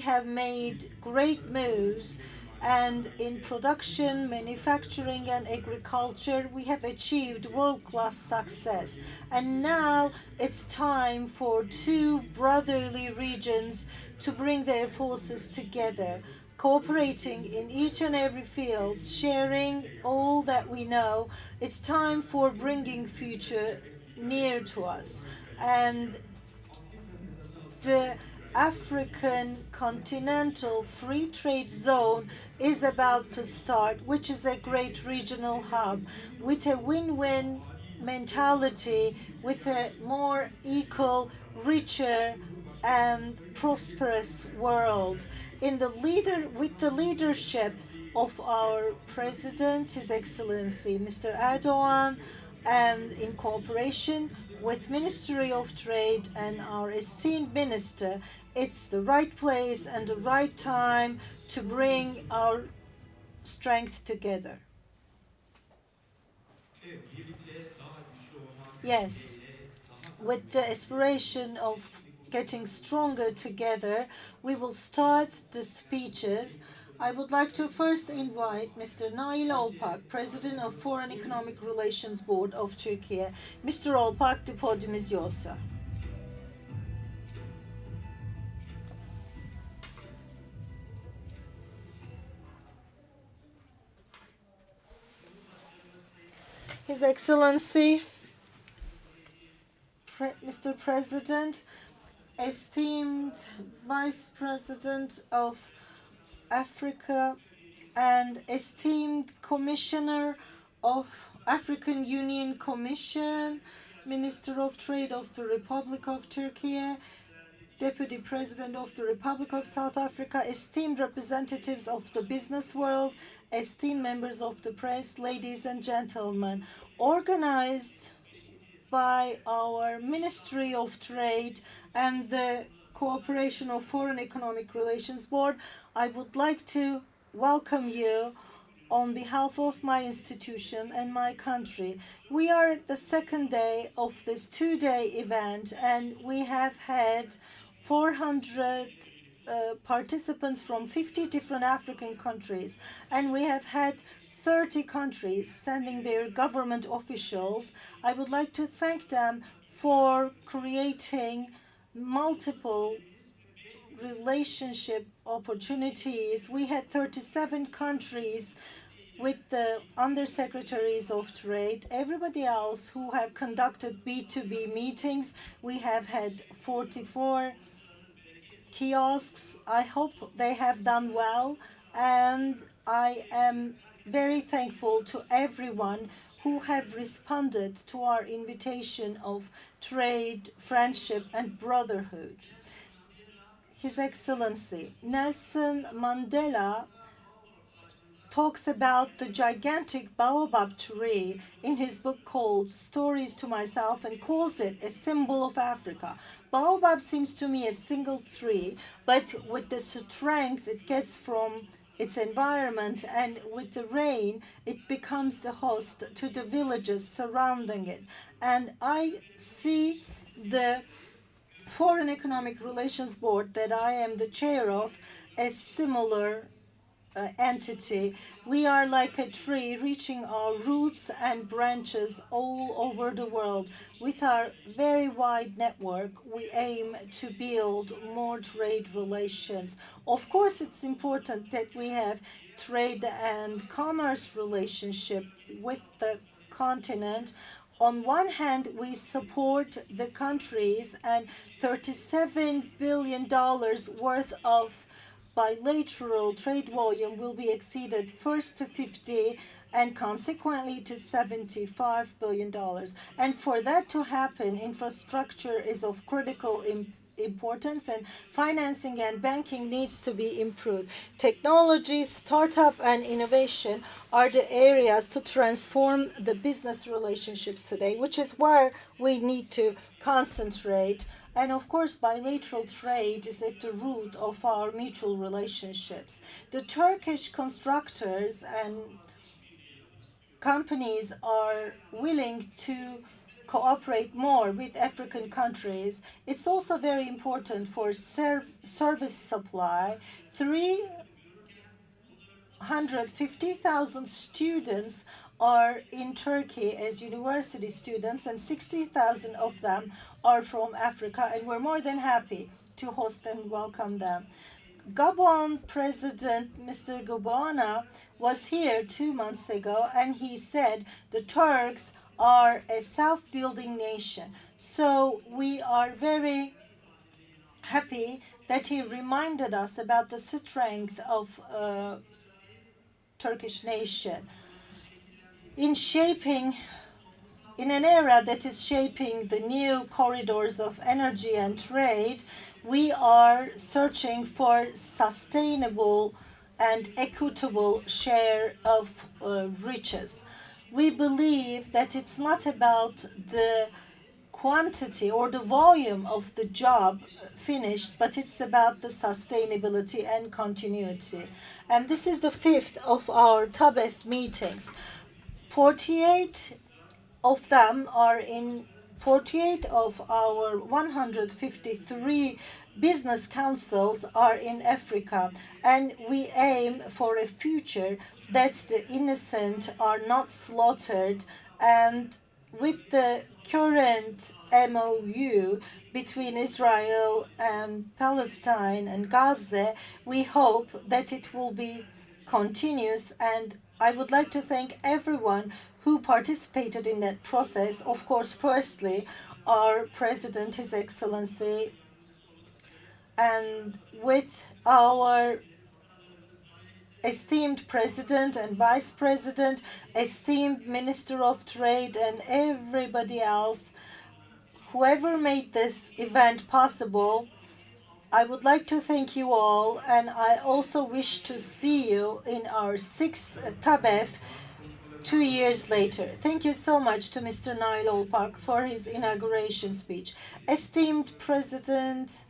have made great moves, and in production, manufacturing, and agriculture, we have achieved world-class success. And now it's time for two brotherly regions to bring their forces together, cooperating in each and every field, sharing all that we know. It's time for bringing future near to us. And the African Continental Free Trade Zone is about to start, which is a great regional hub with a win-win mentality, with a more equal, richer, and prosperous world. With the leadership of our President, His Excellency Mr. Erdogan, and in cooperation with Ministry of Trade and our esteemed minister, it's the right place and the right time to bring our strength together. Yes, with the aspiration of getting stronger together, we will start the speeches. I would like to first invite Mr. Nail Olpak, President of Foreign Economic Relations Board of Turkey. Mr. Olpak, the podium is yours, sir. His Excellency, Mr. President, esteemed Vice President of Africa, and esteemed Commissioner of African Union Commission, Minister of Trade of the Republic of Turkey, Deputy President of the Republic of South Africa, esteemed representatives of the business world, esteemed members of the press, ladies and gentlemen, organized by our Ministry of Trade and the Cooperation of Foreign Economic Relations Board, I would like to welcome you on behalf of my institution and my country. We are at the second day of this two-day event, and we have had 400 participants from 50 different African countries, and we have had 30 countries sending their government officials. I would like to thank them for creating multiple relationship opportunities. We had 37 countries with the undersecretaries of trade. Everybody else who have conducted B2B meetings, we have had 44 kiosks. I hope they have done well, and I am very thankful to everyone who have responded to our invitation of trade, friendship, and brotherhood. His Excellency Nelson Mandela talks about the gigantic baobab tree in his book called Stories to Myself, and calls it a symbol of Africa. Baobab seems to me a single tree, but with the strength it gets from its environment and with the rain, it becomes the host to the villages surrounding it. And I see the Foreign Economic Relations Board that I am the chair of a similar entity. We are like a tree reaching our roots and branches all over the world. With our very wide network, we aim to build more trade relations. Of course, it's important that we have trade and commerce relationship with the continent. On one hand, we support the countries, and $37 billion worth of bilateral trade volume will be exceeded first to 50 and consequently to $75 billion. And for that to happen, infrastructure is of critical importance, and financing and banking needs to be improved. Technology, startup, and innovation are the areas to transform the business relationships today, which is where we need to concentrate. And of course, bilateral trade is at the root of our mutual relationships. The Turkish constructors and companies are willing to cooperate more with African countries. It's also very important for service supply. 350,000 students are in Turkey as university students, and 60,000 of them are from Africa, and we're more than happy to host and welcome them. Gabon President Mr. Gabona was here 2 months ago, and he said the Turks are a self-building nation. So we are very happy that he reminded us about the strength of Turkish nation. In an era that is shaping the new corridors of energy and trade, we are searching for sustainable and equitable share of riches. We believe that it's not about the quantity or the volume of the job finished, but it's about the sustainability and continuity. And this is the fifth of our TABEF meetings. 48 of them are in 48 of our 153 business councils are in Africa, and we aim for a future that the innocent are not slaughtered. And with the current MOU between Israel and Palestine and Gaza, we hope that it will be continuous, and I would like to thank everyone who participated in that process. Of course, firstly, our President, His Excellency, and with our esteemed President and Vice President, esteemed Minister of Trade, and everybody else, whoever made this event possible. I would like to thank you all, and I also wish to see you in our 6th TABEF 2 years later. Thank you so much to Mr. Nail Olpak for his inauguration speech. Esteemed President,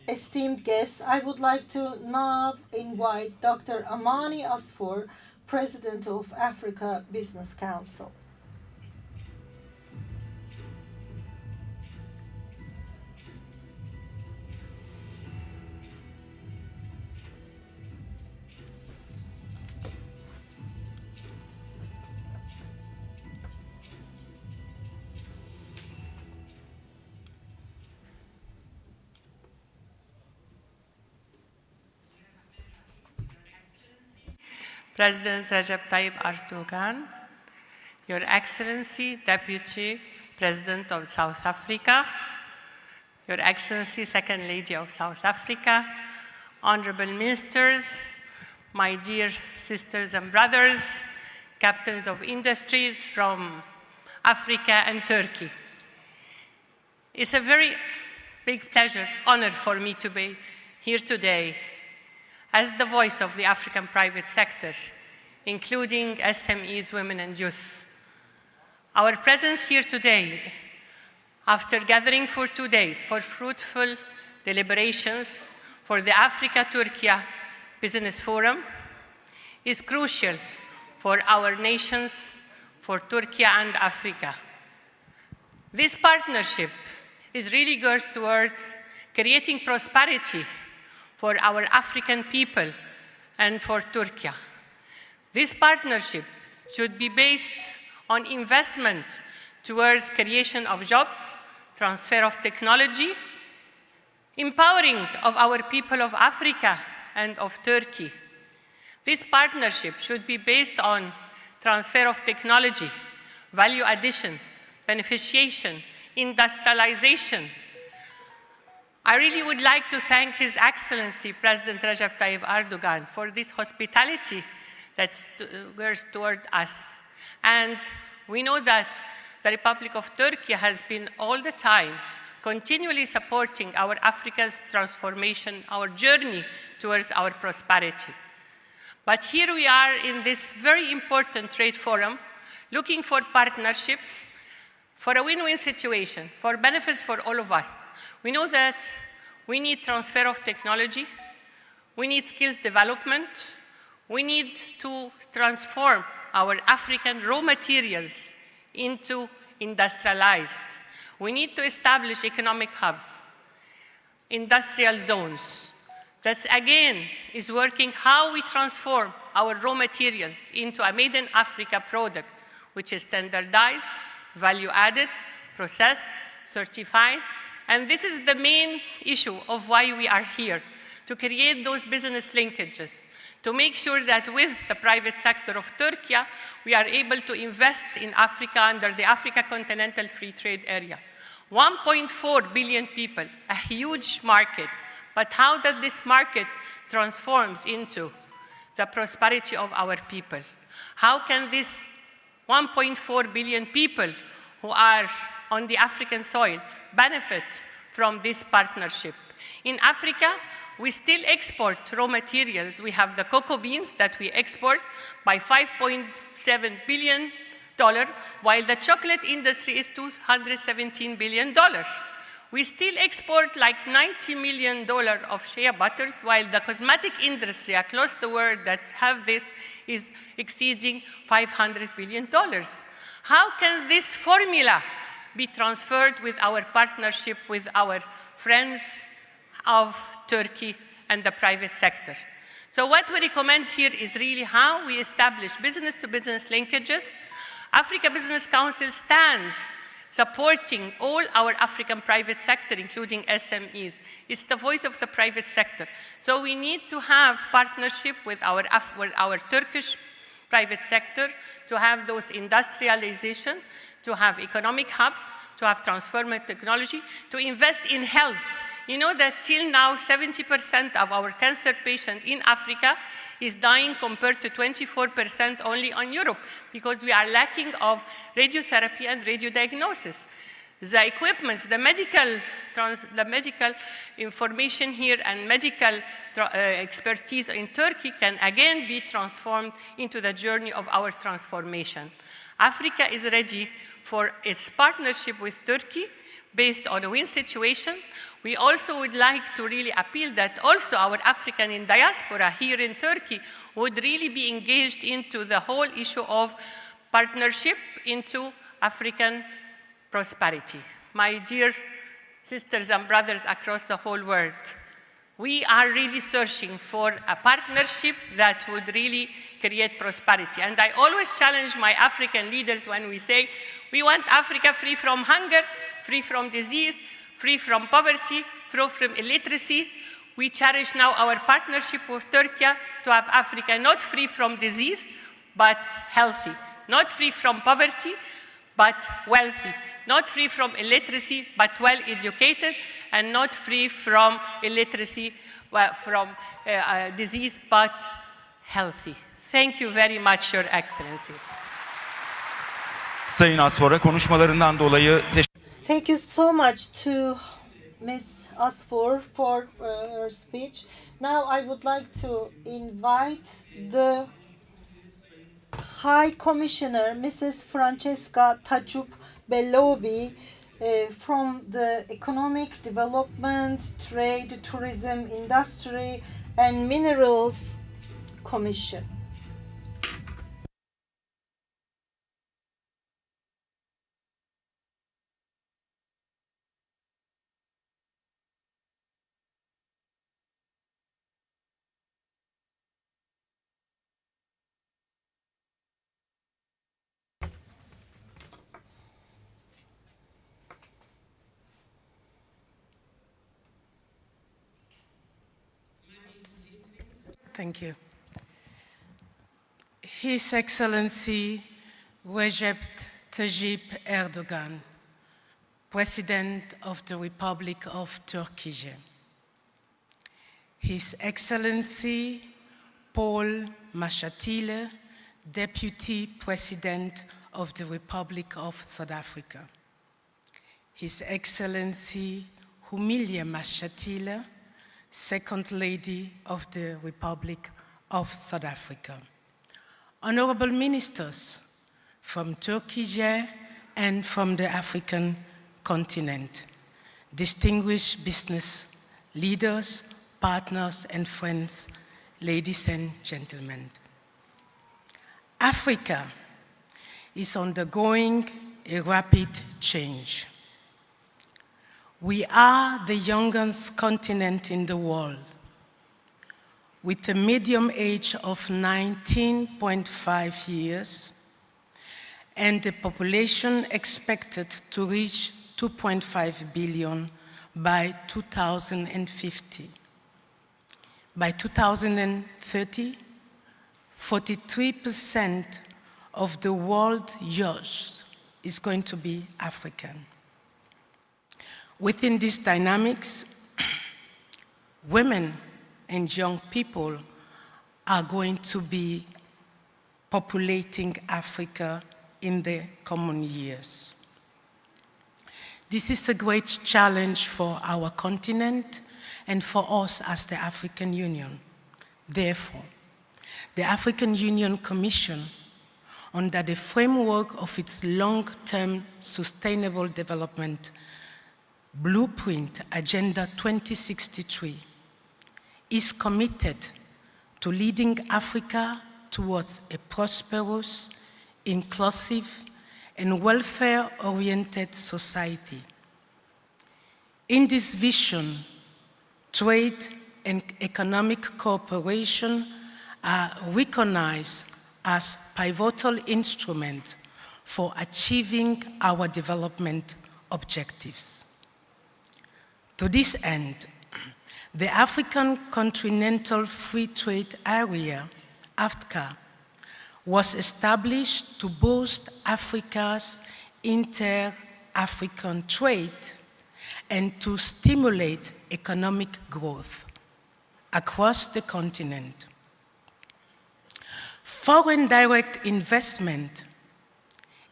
esteemed guests, I would like to now invite Dr. Amani Asfour, President of Africa Business Council. President Recep Tayyip Erdogan, Your Excellency, Deputy President of South Africa, Your Excellency, Second Lady of South Africa, Honorable Ministers, my dear sisters and brothers, captains of industries from Africa and Turkey. It's a very big pleasure, honor for me to be here today as the voice of the African private sector, including SMEs, women, and youth. Our presence here today, after gathering for 2 days for fruitful deliberations for the Africa-Turkey Business Forum, is crucial for our nations, for Turkey and Africa. This partnership is really geared towards creating prosperity for our African people and for Turkey. This partnership should be based on investment towards creation of jobs, transfer of technology, empowering of our people of Africa and of Turkey. This partnership should be based on transfer of technology, value addition, beneficiation, industrialization. I really would like to thank His Excellency President Recep Tayyip Erdogan for this hospitality that's toward us. And we know that the Republic of Turkey has been all the time continually supporting our Africa's transformation, our journey towards our prosperity. But here we are in this very important trade forum, looking for partnerships for a win-win situation, for benefits for all of us. We know that we need transfer of technology, we need skills development, we need to transform our African raw materials into industrialized. We need to establish economic hubs, industrial zones. That again is working how we transform our raw materials into a made in Africa product, which is standardized, value added, processed, certified. And this is the main issue of why we are here, to create those business linkages, to make sure that with the private sector of Turkey, we are able to invest in Africa under the Africa Continental Free Trade Area. 1.4 billion people, a huge market, but how that this market transforms into the prosperity of our people? How can this 1.4 billion people who are on the African soil benefit from this partnership? In Africa, we still export raw materials. We have the cocoa beans that we export by $5.7 billion, while the chocolate industry is $217 billion. We still export like $90 million of shea butters, while the cosmetic industry across the world that have this is exceeding $500 billion. How can this formula be transferred with our partnership with our friends of Turkey and the private sector? So what we recommend here is really how we establish business-to-business linkages. Africa Business Council stands supporting all our African private sector, including SMEs. It's the voice of the private sector. So we need to have partnership with our Turkish private sector to have those industrialization, to have economic hubs, to have transformative technology, to invest in health. You know that till now, 70% of our cancer patients in Africa is dying compared to 24% only on Europe, because we are lacking of radiotherapy and radiodiagnosis. The equipments, the medical information here and medical expertise in Turkey can again be transformed into the journey of our transformation. Africa is ready for its partnership with Turkey based on a win situation. We also would like to really appeal that also our African in diaspora here in Turkey would really be engaged into the whole issue of partnership into African prosperity. My dear sisters and brothers across the whole world, we are really searching for a partnership that would really create prosperity. And I always challenge my African leaders when we say, we want Africa free from hunger, free from disease, free from poverty, free from illiteracy. We cherish now our partnership with Turkey to have Africa not free from disease, but healthy. Not free from poverty, but wealthy. Not free from illiteracy, but well-educated, and not free from illiteracy, from disease, but healthy. Thank you very much, Your Excellencies. Sayın Asfor'a konuşmalarından dolayı Thank you so much to Ms. Asfor for her speech. Now I would like to invite the High Commissioner, Mrs. Francesca Taciup Bellobi, from the Economic Development, Trade, Tourism, Industry and Minerals Commission. Thank you. His Excellency Recep Tayyip Erdogan, President of the Republic of Turkey. His Excellency Paul Mashatile, Deputy President of the Republic of South Africa. His Excellency Humilia Mashatile, Second Lady of the Republic of South Africa. Honorable Ministers from Turkey and from the African continent, distinguished business leaders, partners and friends, ladies and gentlemen. Africa is undergoing a rapid change. We are the youngest continent in the world, with a median age of 19.5 years and a population expected to reach 2.5 billion by 2050. By 2030, 43% of the world youth is going to be African. Within these dynamics, women and young people are going to be populating Africa in the coming years. This is a great challenge for our continent and for us as the African Union. Therefore, the African Union Commission, under the framework of its long-term sustainable development blueprint, Agenda 2063, is committed to leading Africa towards a prosperous, inclusive, and welfare-oriented society. In this vision, trade and economic cooperation are recognized as pivotal instruments for achieving our development objectives. To this end, the African Continental Free Trade Area, AFCA, was established to boost Africa's inter-African trade and to stimulate economic growth across the continent. Foreign direct investment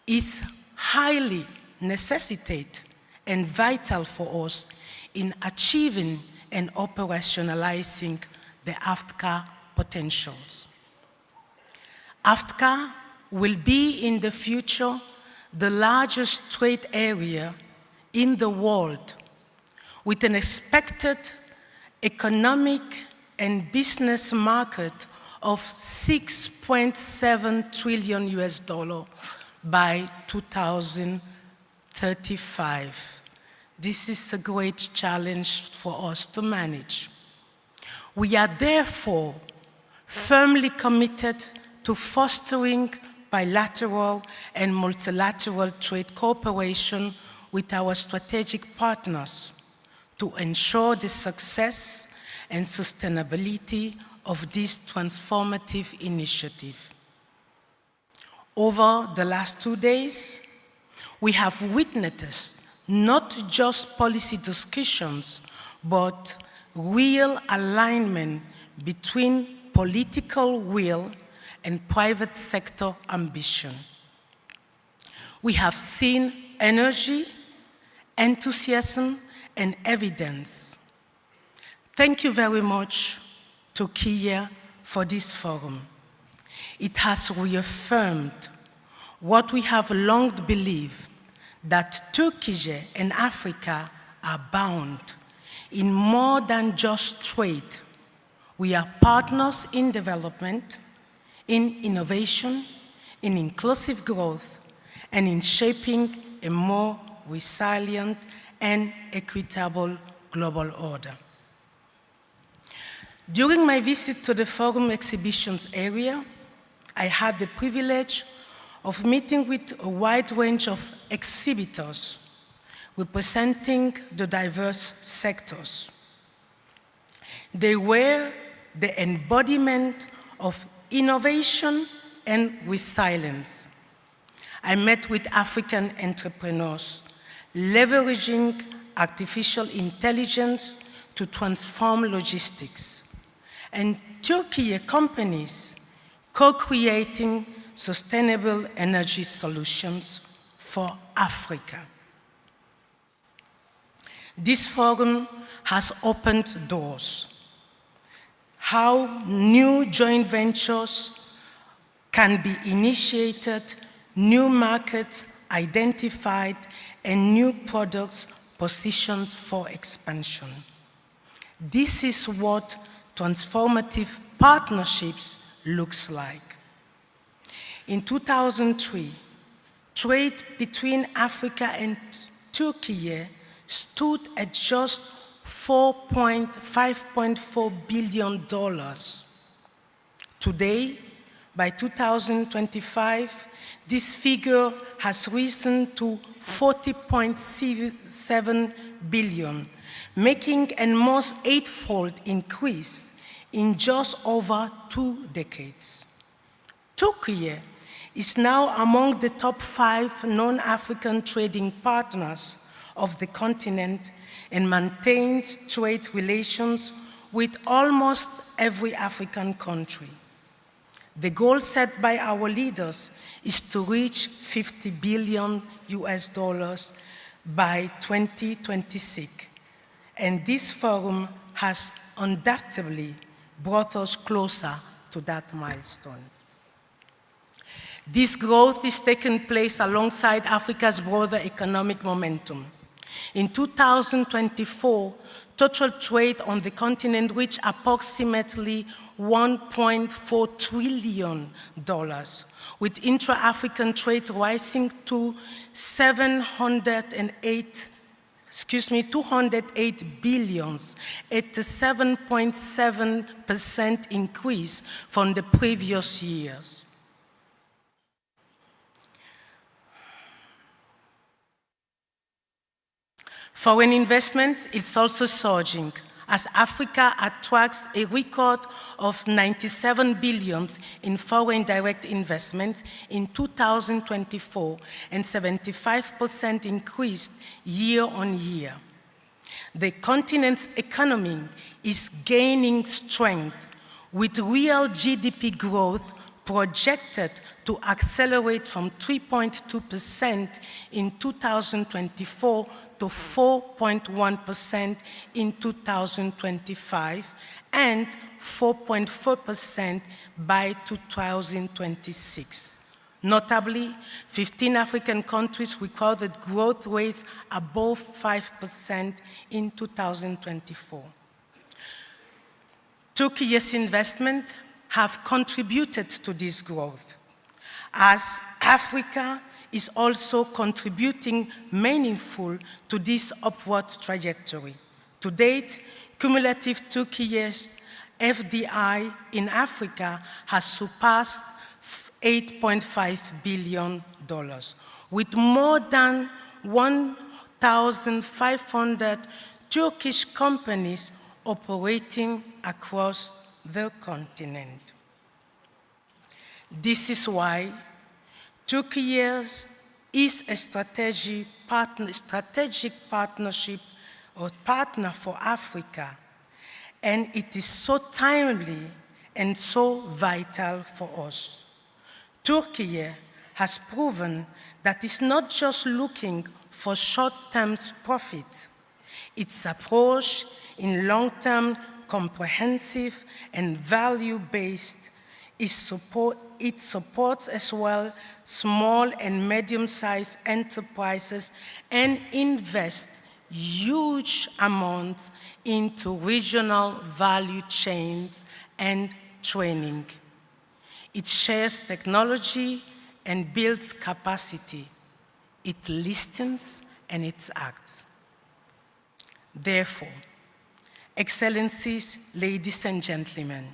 is highly necessitated and vital for us in achieving and operationalizing the AFCA potentials. AFCA will be in the future the largest trade area in the world, with an expected economic and business market of $6.7 trillion by 2035. This is a great challenge for us to manage. We are therefore firmly committed to fostering bilateral and multilateral trade cooperation with our strategic partners to ensure the success and sustainability of this transformative initiative. Over the last 2 days, we have witnessed not just policy discussions, but real alignment between political will and private sector ambition. We have seen energy, enthusiasm, and evidence. Thank you very much to Turkey for this forum. It has reaffirmed what we have long believed, that Turkey and Africa are bound in more than just trade. We are partners in development, in innovation, in inclusive growth, and in shaping a more resilient and equitable global order. During my visit to the Forum exhibitions area, I had the privilege of meeting with a wide range of exhibitors representing the diverse sectors. They were the embodiment of innovation and resilience. I met with African entrepreneurs leveraging artificial intelligence to transform logistics, and Turkey companies co-creating sustainable energy solutions for Africa. This forum has opened doors. How new joint ventures can be initiated, new markets identified, and new products positioned for expansion. This is what transformative partnerships looks like. In 2003, trade between Africa and Turkey stood at just $5.4 billion. Today, by 2025, this figure has risen to 40.7 billion, making an almost eightfold increase in just over 2 decades. Turkey is now among the top 5 non-African trading partners of the continent and maintains trade relations with almost every African country. The goal set by our leaders is to reach $50 billion by 2026, and this forum has undoubtedly brought us closer to that milestone. This growth is taking place alongside Africa's broader economic momentum. In 2024, total trade on the continent reached approximately $1.4 trillion, with intra-African trade rising to 208 billion, at a 7.7% increase from the previous years. Foreign investment is also surging, as Africa attracts a record of 97 billion in foreign direct investment in 2024, and 75% increased year on year. The continent's economy is gaining strength, with real GDP growth projected to accelerate from 3.2% in 2024 to 4.1% in 2025 and 4.4% by 2026. Notably, 15 African countries recorded growth rates above 5% in 2024. Turkey's investment have contributed to this growth, as Africa is also contributing meaningful to this upward trajectory. To date, cumulative Turkey's FDI in Africa has surpassed $8.5 billion, with more than 1,500 Turkish companies operating across the continent. This is why Turkey is a strategic partnership or partner for Africa, and it is so timely and so vital for us. Turkey has proven that it's not just looking for short-term profit. Its approach in long-term, comprehensive, and value-based it supports as well small and medium-sized enterprises and invests huge amounts into regional value chains and training. It shares technology and builds capacity. It listens and it acts. Therefore, Excellencies, ladies and gentlemen,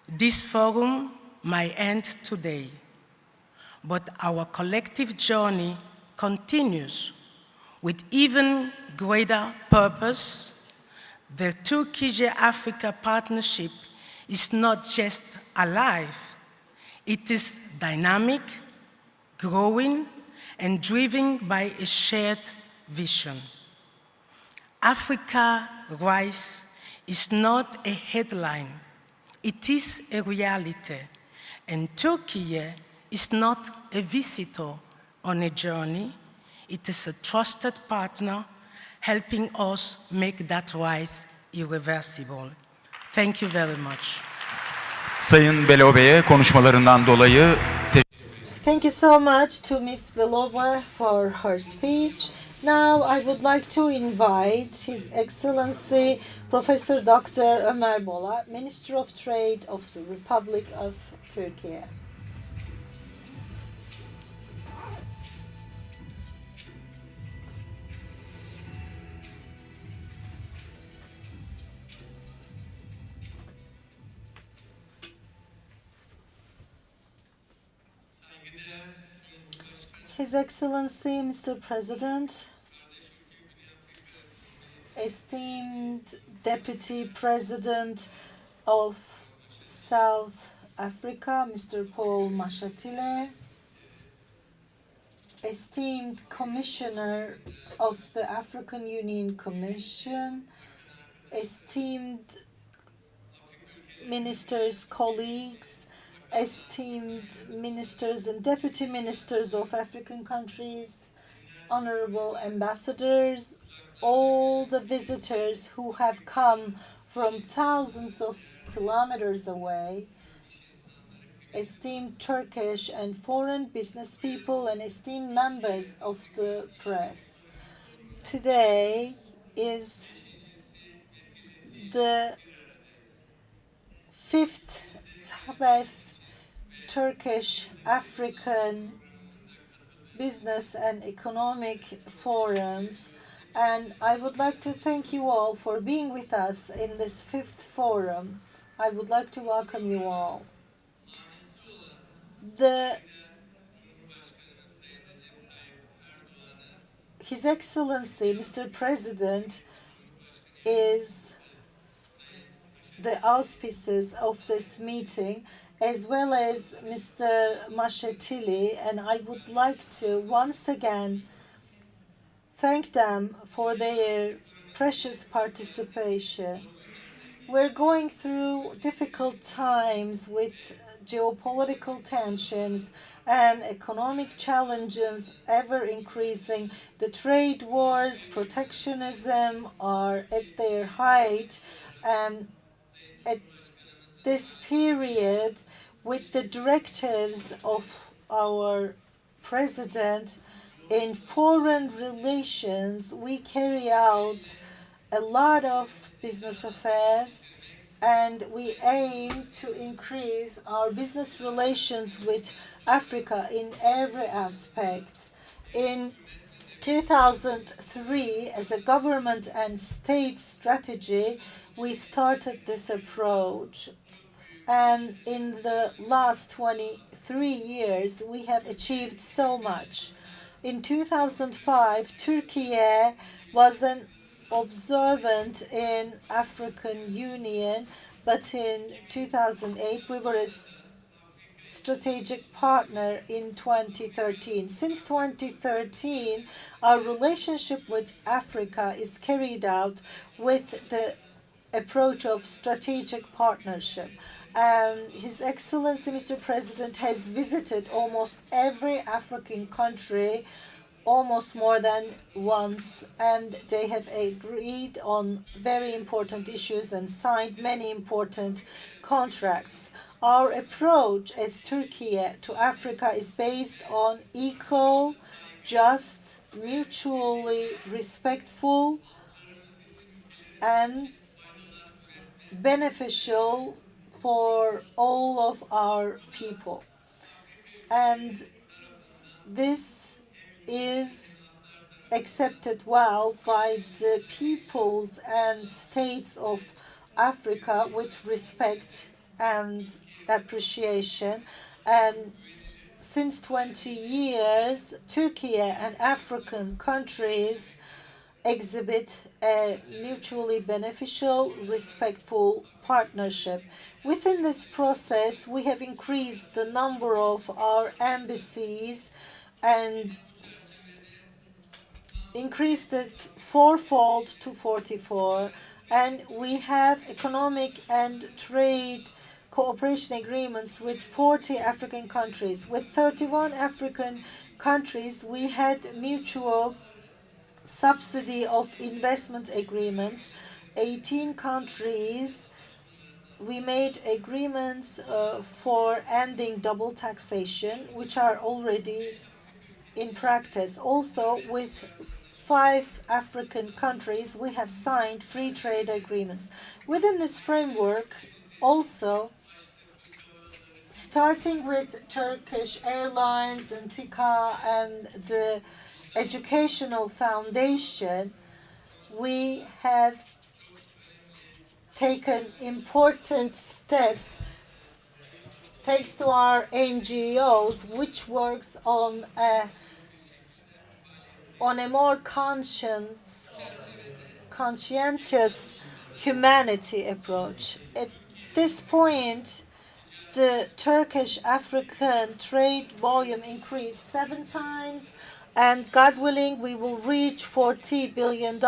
this forum might end today, but our collective journey continues with even greater purpose. The Turkey-Africa partnership is not just alive, it is dynamic, growing, and driven by a shared vision. Africa Rise is not a headline, it is a reality, and Turkey is not a visitor on a journey, it is a trusted partner helping us make that rise irreversible. Thank you very much. Sayın Belobe'ye konuşmalarından dolayı Thank you so much to Ms. Belova for her speech. Now I would like to invite His Excellency Professor Dr. Ömer Bola, Minister of Trade of the Republic of Turkey. His Excellency, Mr. President, esteemed Deputy President of South Africa, Mr. Paul Mashatile, esteemed Commissioner of the African Union Commission, esteemed ministers, colleagues, esteemed ministers and deputy ministers of African countries, honorable ambassadors, all the visitors who have come from thousands of kilometers away, esteemed Turkish and foreign business people, and esteemed members of the press. Today is the fifth TABEF Turkish African Business and Economic Forums, and I would like to thank you all for being with us in this fifth forum. I would like to welcome you all. His Excellency, Mr. President, is the auspices of this meeting, as well as Mr. Mashatile, and I would like to once again thank them for their precious participation. We're going through difficult times with geopolitical tensions and economic challenges ever increasing. The trade wars, protectionism are at their height, and at this period, with the directives of our president in foreign relations, we carry out a lot of business affairs, and we aim to increase our business relations with Africa in every aspect. In 2003, as a government and state strategy, we started this approach. And in the last 23 years, we have achieved so much. In 2005, Turkey was an observant in African Union, but in 2008 we were a strategic partner in 2013. Since 2013, our relationship with Africa is carried out with the approach of strategic partnership. His Excellency, Mr. President, has visited almost every African country almost more than once, and they have agreed on very important issues and signed many important contracts. Our approach as Turkey to Africa is based on equal, just, mutually respectful, and beneficial for all of our people. And this is accepted well by the peoples and states of Africa with respect and appreciation. And since 20 years, Turkey and African countries exhibit a mutually beneficial, respectful partnership. Within this process, we have increased the number of our embassies and increased it fourfold to 44, and we have economic and trade cooperation agreements with 40 African countries. With 31 African countries, we had mutual subsidy of investment agreements. 18 countries, we made agreements for ending double taxation, which are already in practice. Also, with 5 African countries, we have signed free trade agreements. Within this framework, also, starting with Turkish Airlines and TİKA and the Educational Foundation, we have taken important steps thanks to our NGOs, which works on a on a more conscientious humanity approach. At this point, the Turkish-African trade volume increased 7 times, and God willing, we will reach $40 billion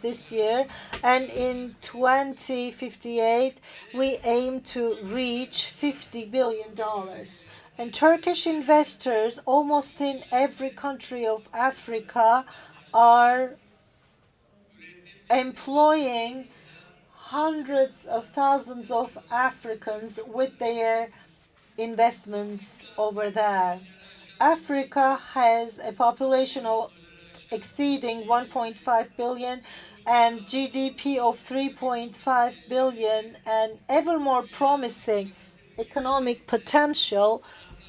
this year. And in 2058, we aim to reach $50 billion. And Turkish investors, almost in every country of Africa, are employing hundreds of thousands of Africans with their investments over there. Africa has a population of exceeding 1.5 billion and GDP of 3.5 billion, and ever more promising economic potential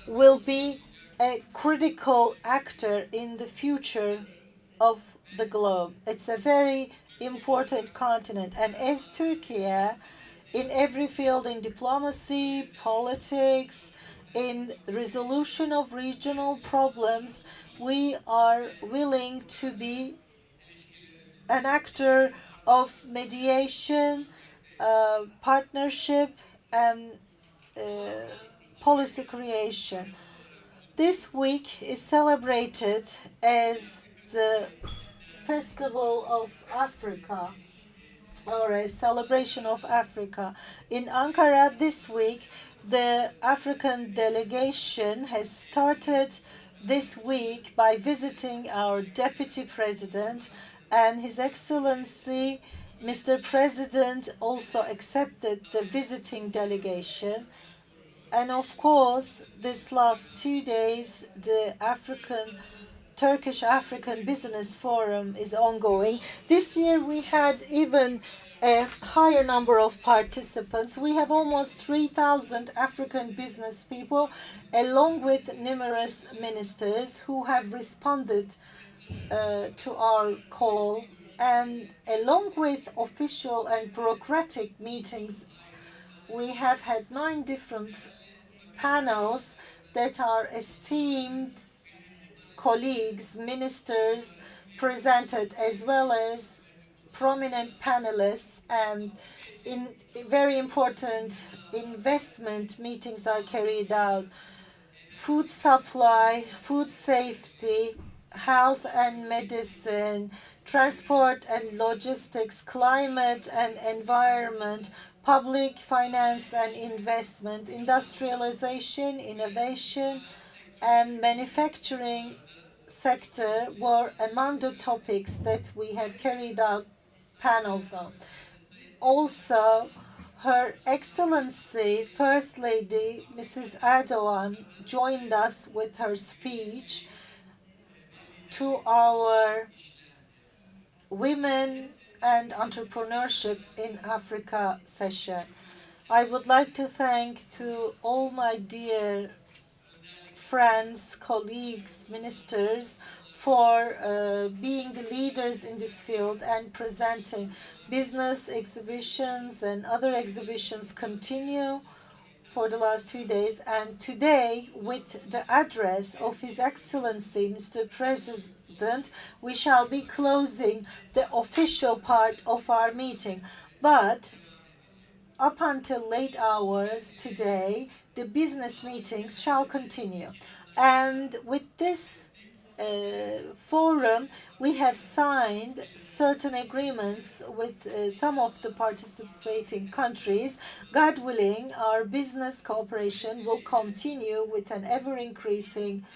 will be a critical actor in the future of the globe. It's a very important continent, and as Turkey, in every field, in diplomacy, politics, in resolution of regional problems, we are willing to be an actor of mediation, partnership, and policy creation. This week is celebrated as the Festival of Africa, or a celebration of Africa. In Ankara this week, the African delegation has started this week by visiting our Deputy President, and His Excellency Mr. President also accepted the visiting delegation. And of course, this last 2 days, the Turkish-African Business Forum is ongoing. This year we had even a higher number of participants. We have almost 3,000 African business people, along with numerous ministers who have responded to our call, and along with official and bureaucratic meetings, we have had 9 different panels that our esteemed colleagues, ministers presented, as well as prominent panelists, and in very important investment meetings are carried out. Food supply, food safety, health and medicine, transport and logistics, climate and environment, public finance and investment, industrialization, innovation, and manufacturing sector were among the topics that we have carried out panels on. Also, Her Excellency First Lady Mrs. Erdogan joined us with her speech to our Women and Entrepreneurship in Africa session. I would like to thank to all my dear friends, colleagues, ministers for being the leaders in this field and presenting. Business exhibitions and other exhibitions continue for the last 2 days, and today, with the address of His Excellency Mr. President, we shall be closing the official part of our meeting. But up until late hours today, the business meetings shall continue. And with this forum, we have signed certain agreements with some of the participating countries. God willing, our business cooperation will continue with an ever-increasing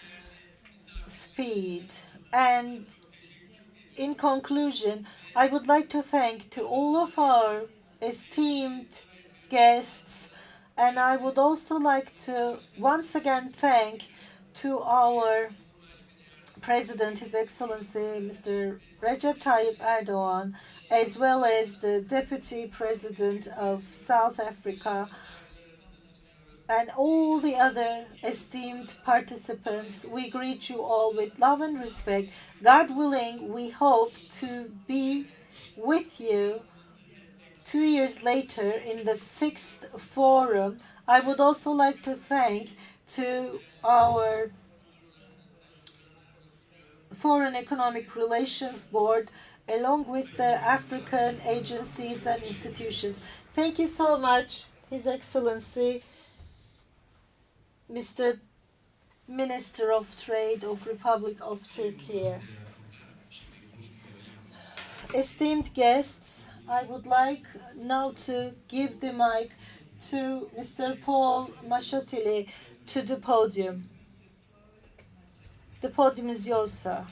speed. And in conclusion, I would like to thank to all of our esteemed guests, and I would also like to once again thank to our President, His Excellency Mr. Recep Tayyip Erdogan, as well as the Deputy President of South Africa, and all the other esteemed participants. We greet you all with love and respect. God willing, we hope to be with you 2 years later in the 6th forum. I would also like to thank to our Foreign Economic Relations Board, along with the African agencies and institutions. Thank you so much, His Excellency, Mr. Minister of Trade of Republic of Turkey. Esteemed guests, I would like now to give the mic to Mr. Paul Mashotili to the podium. The podium is yours, sir.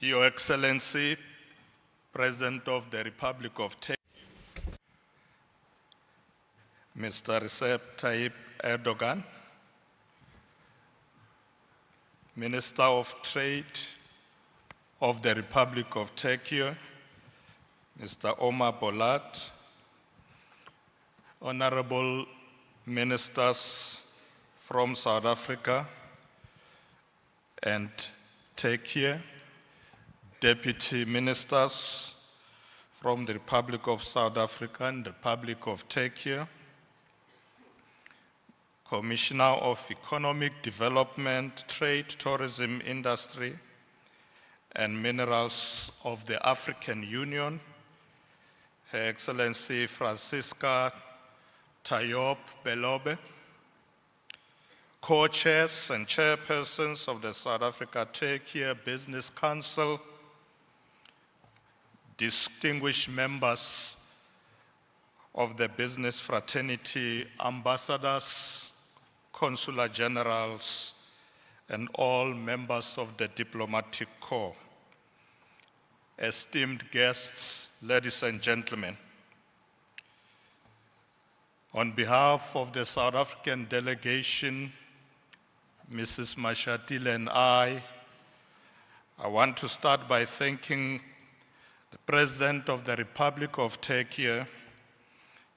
Your Excellency, President of the Republic of Turkey, Mr. Recep Tayyip Erdogan, Minister of Trade of the Republic of Turkey, Mr. Omar Bolat, Honorable Ministers from South Africa and Turkey, Deputy Ministers from the Republic of South Africa and the Republic of Turkey, Commissioner of Economic Development, Trade, Tourism, Industry, and Minerals of the African Union, Her Excellency Francisca Tayop Belobe, co-chairs and chairpersons of the South Africa-Turkey Business Council, distinguished members of the business fraternity, ambassadors, consular generals, and all members of the diplomatic corps. Esteemed guests, ladies and gentlemen, on behalf of the South African delegation, Mrs. Mashatile and I want to start by thanking the President of the Republic of Turkey,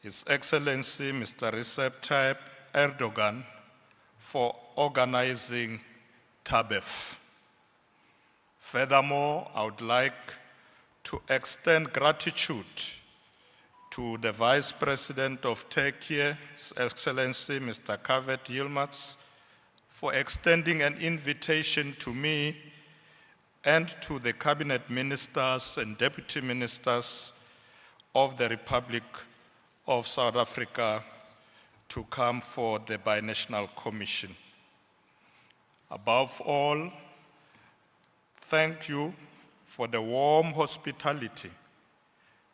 His Excellency Mr. Recep Tayyip Erdogan, for organizing TABEF. Furthermore, I would like to extend gratitude to the Vice President of Turkey, His Excellency Mr. Kaveh Yilmaz, for extending an invitation to me and to the cabinet ministers and deputy ministers of the Republic of South Africa to come for the Binational Commission. Above all, thank you for the warm hospitality.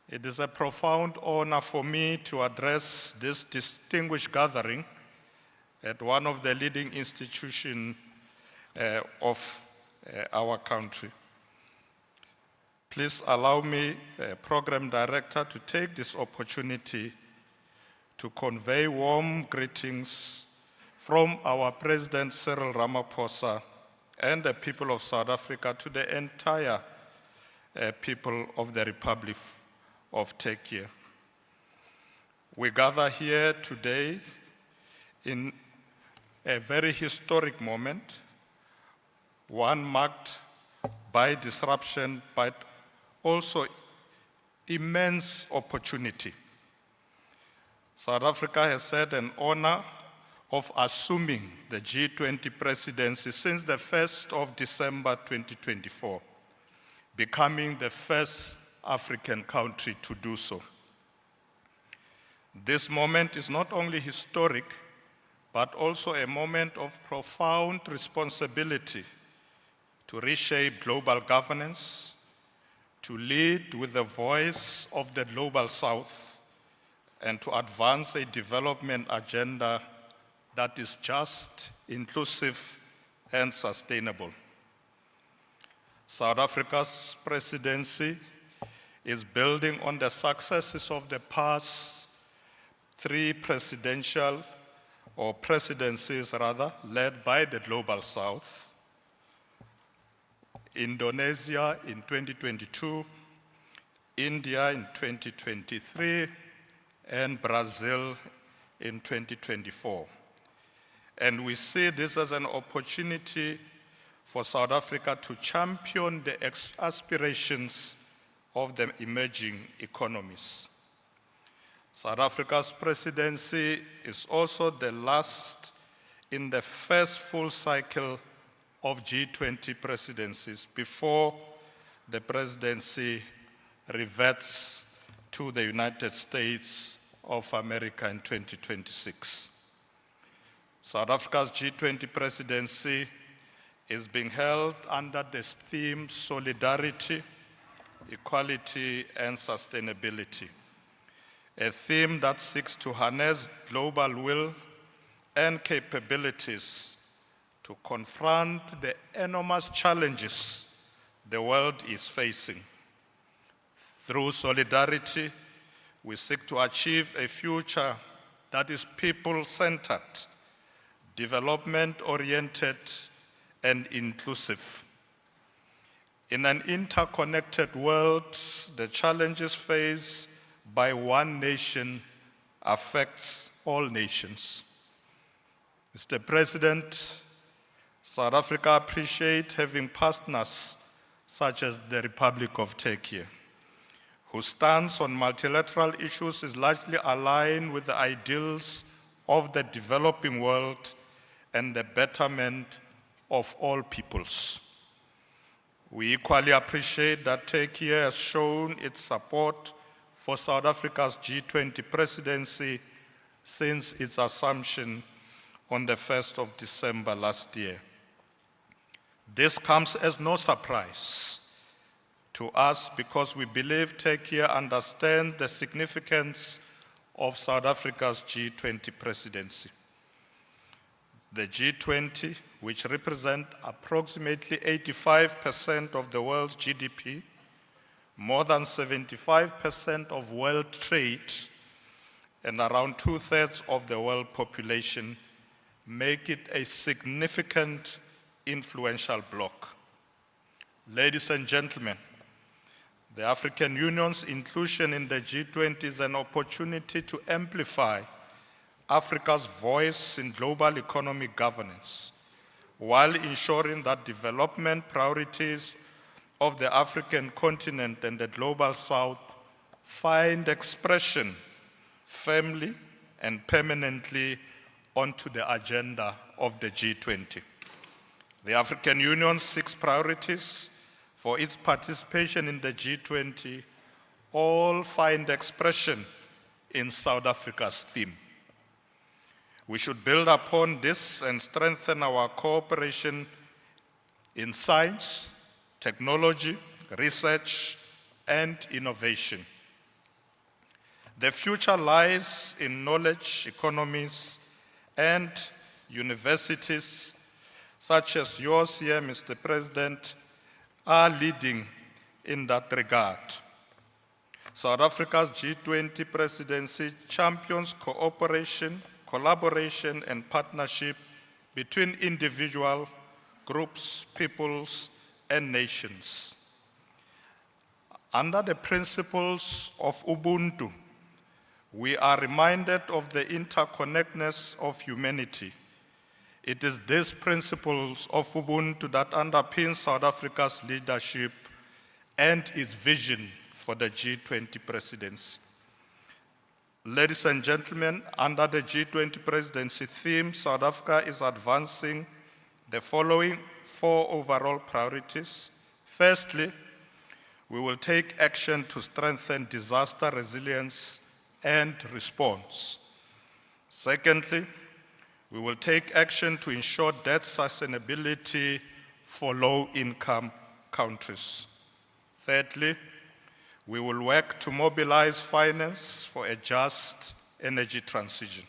It is a profound honor for me to address this distinguished gathering at one of the leading institutions of our country. Please allow me, Program Director, to take this opportunity to convey warm greetings from our President Cyril Ramaphosa and the people of South Africa to the entire people of the Republic of Turkey. We gather here today in a very historic moment, one marked by disruption, but also immense opportunity. South Africa has had an honor of assuming the G20 presidency since the 1st of December 2024, becoming the first African country to do so. This moment is not only historic, but also a moment of profound responsibility to reshape global governance, to lead with the voice of the Global South, and to advance a development agenda that is just, inclusive, and sustainable. South Africa's presidency is building on the successes of the past three presidencies led by the Global South. Indonesia in 2022, India in 2023, and Brazil in 2024. And we see this as an opportunity for South Africa to champion the aspirations of the emerging economies. South Africa's presidency is also the last in the first full cycle of G20 presidencies before the presidency reverts to the United States of America in 2026. South Africa's G20 presidency is being held under the theme Solidarity, Equality, and Sustainability, a theme that seeks to harness global will and capabilities to confront the enormous challenges the world is facing. Through solidarity, we seek to achieve a future that is people-centered, development-oriented, and inclusive. In an interconnected world, the challenges faced by one nation affects all nations. Mr. President, South Africa appreciates having partners such as the Republic of Turkey, whose stance on multilateral issues is largely aligned with the ideals of the developing world and the betterment of all peoples. We equally appreciate that Turkey has shown its support for South Africa's G20 presidency since its assumption on the 1st of December last year. This comes as no surprise to us because we believe Turkey understands the significance of South Africa's G20 presidency. The G20, which represent approximately 85% of the world's GDP, more than 75% of world trade, and around 2/3 of the world population, make it a significant, influential bloc. Ladies and gentlemen, the African Union's inclusion in the G20 is an opportunity to amplify Africa's voice in global economic governance, while ensuring that development priorities of the African continent and the global South find expression firmly and permanently onto the agenda of the G20. The African Union's 6 priorities for its participation in the G20 all find expression in South Africa's theme. We should build upon this and strengthen our cooperation in science, technology, research, and innovation. The future lies in knowledge economies and universities such as yours here, Mr. President, are leading in that regard. South Africa's G20 presidency champions cooperation, collaboration, and partnership between individual groups, peoples, and nations. Under the principles of Ubuntu, we are reminded of the interconnectedness of humanity. It is these principles of Ubuntu that underpin South Africa's leadership and its vision for the G20 presidency. Ladies and gentlemen, under the G20 presidency theme, South Africa is advancing the following 4 overall priorities. Firstly, we will take action to strengthen disaster resilience and response. Secondly, we will take action to ensure debt sustainability for low-income countries. Thirdly, we will work to mobilize finance for a just energy transition.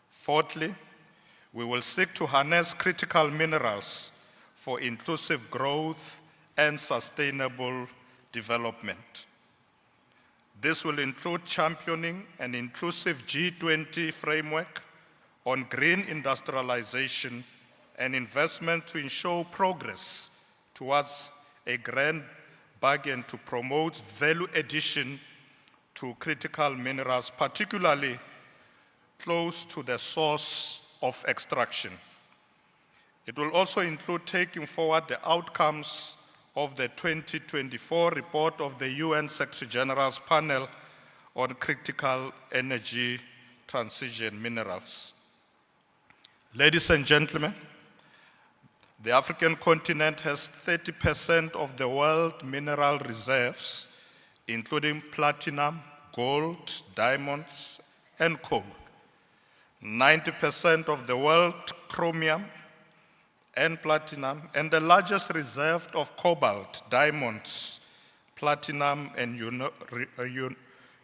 Fourthly, we will seek to harness critical minerals for inclusive growth and sustainable development. This will include championing an inclusive G20 framework on green industrialization and investment to ensure progress towards a grand bargain to promote value addition to critical minerals, particularly close to the source of extraction. It will also include taking forward the outcomes of the 2024 report of the UN Secretary General's panel on critical energy transition minerals. Ladies and gentlemen, the African continent has 30% of the world mineral reserves, including platinum, gold, diamonds, and coal. 90% of the world chromium and platinum, and the largest reserve of cobalt, diamonds, platinum, and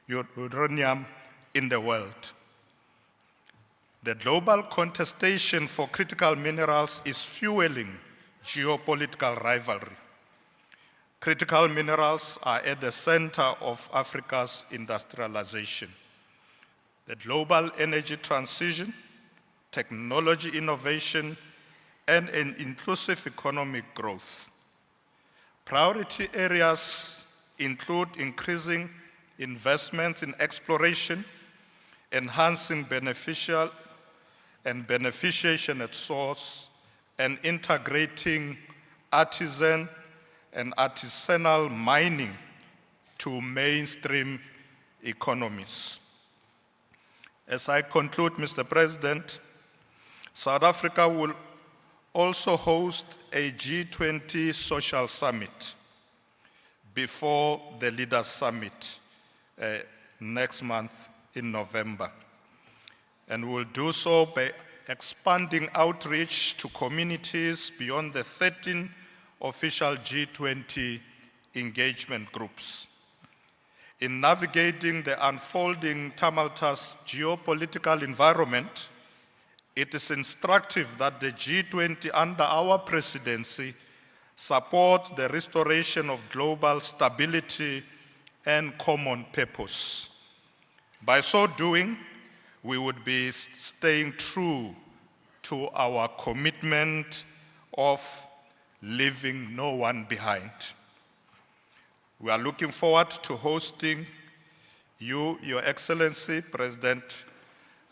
uranium in the world. The global contestation for critical minerals is fueling geopolitical rivalry. Critical minerals are at the center of Africa's industrialization. The global energy transition, technology innovation, and an inclusive economic growth. Priority areas include increasing investments in exploration, enhancing beneficiation at source, and integrating artisan and artisanal mining to mainstream economies. As I conclude, Mr. President, South Africa will also host a G20 social summit before the Leaders Summit next month in November. And we'll do so by expanding outreach to communities beyond the 13 official G20 engagement groups. In navigating the unfolding tumultuous geopolitical environment, it is instructive that the G20 under our presidency supports the restoration of global stability and common purpose. By so doing, we would be staying true to our commitment of leaving no one behind. We are looking forward to hosting you, Your Excellency, President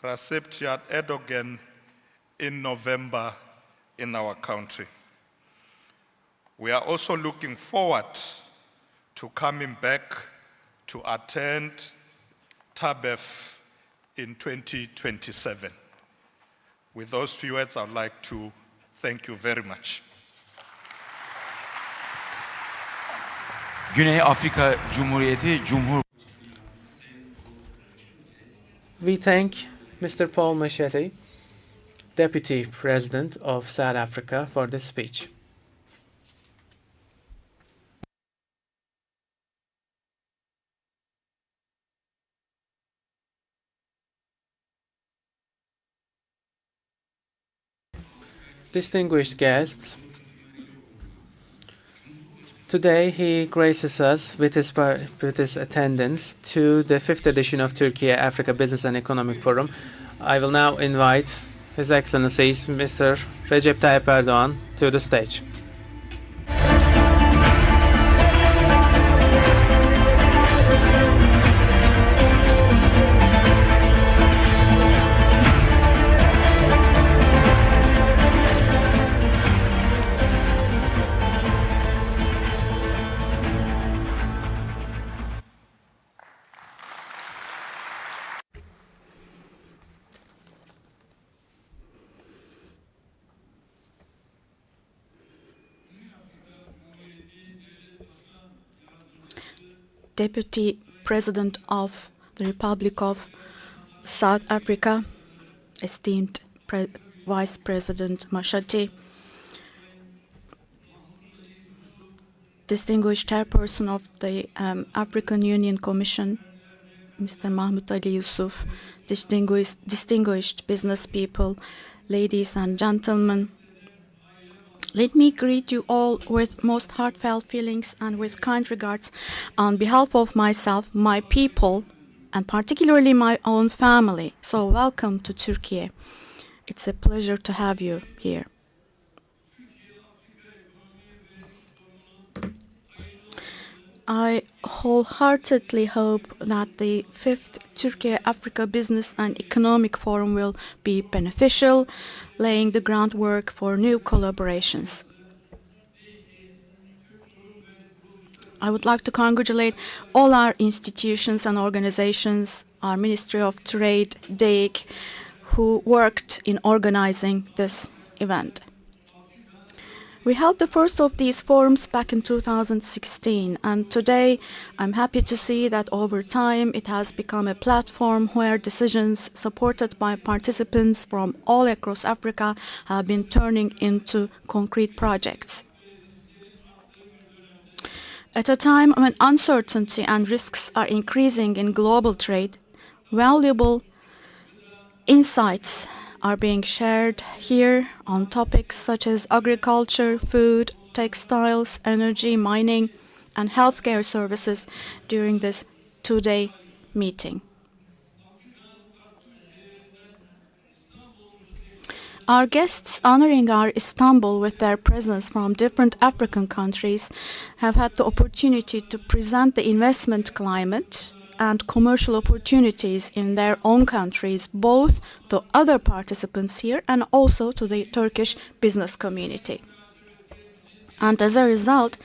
Recep Tayyip Erdogan, in November in our country. We are also looking forward to coming back to attend TABEF in 2027. With those few words, I'd like to thank you very much. Güney Afrika Cumhuriyeti We thank Mr. Paul Machete, Deputy President of South Africa, for this speech. Distinguished guests, today he graces us with his attendance to the 5th edition of Türkiye Africa Business and Economic Forum. I will now invite His Excellencies Mr. Recep Tayyip Erdogan to the stage. Deputy President of the Republic of South Africa, esteemed Vice President Machete, distinguished Chairperson of the African Union Commission, Mr. Mahmoud Ali Yusuf, distinguished business people, ladies and gentlemen, let me greet you all with most heartfelt feelings and with kind regards on behalf of myself, my people, and particularly my own family. So welcome to Turkey. It's a pleasure to have you here. I wholeheartedly hope that the 5th Turkey-Africa Business and Economic Forum will be beneficial, laying the groundwork for new collaborations. I would like to congratulate all our institutions and organizations, our Ministry of Trade, DEİK, who worked in organizing this event. We held the first of these forums back in 2016, and today I'm happy to see that over time it has become a platform where decisions supported by participants from all across Africa have been turning into concrete projects. At a time when uncertainty and risks are increasing in global trade, valuable insights are being shared here on topics such as agriculture, food, textiles, energy, mining, and healthcare services during this two-day meeting. Our guests honoring our Istanbul with their presence from different African countries have had the opportunity to present the investment climate and commercial opportunities in their own countries, both to other participants here and also to the Turkish business community. And as a result,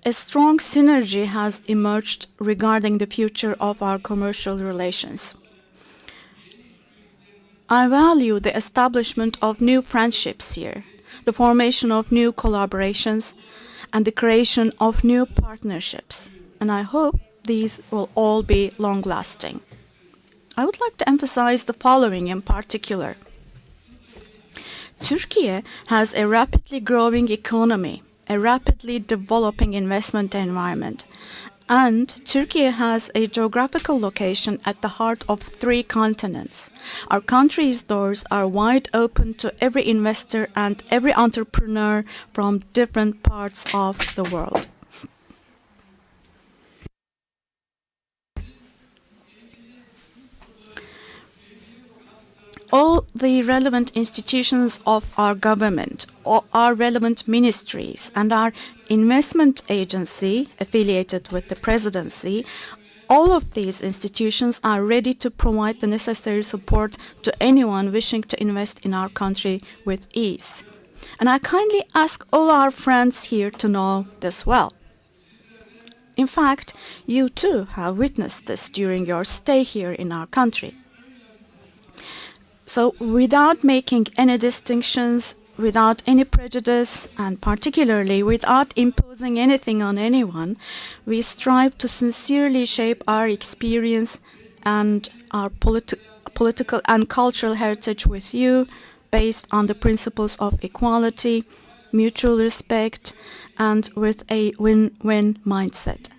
a strong synergy has emerged regarding the future of our commercial relations. I value the establishment of new friendships here, the formation of new collaborations, and the creation of new partnerships, and I hope these will all be long-lasting. I would like to emphasize the following in particular. Turkey has a rapidly growing economy, a rapidly developing investment environment, and Turkey has a geographical location at the heart of 3 continents. Our country's doors are wide open to every investor and every entrepreneur from different parts of the world. All the relevant institutions of our government, our relevant ministries, and our investment agency affiliated with the presidency, all of these institutions are ready to provide the necessary support to anyone wishing to invest in our country with ease. And I kindly ask all our friends here to know this well. In fact, you too have witnessed this during your stay here in our country. So without making any distinctions, without any prejudice, and particularly without imposing anything on anyone, we strive to sincerely shape our experience and our political and cultural heritage with you, based on the principles of equality, mutual respect, and with a win-win mindset.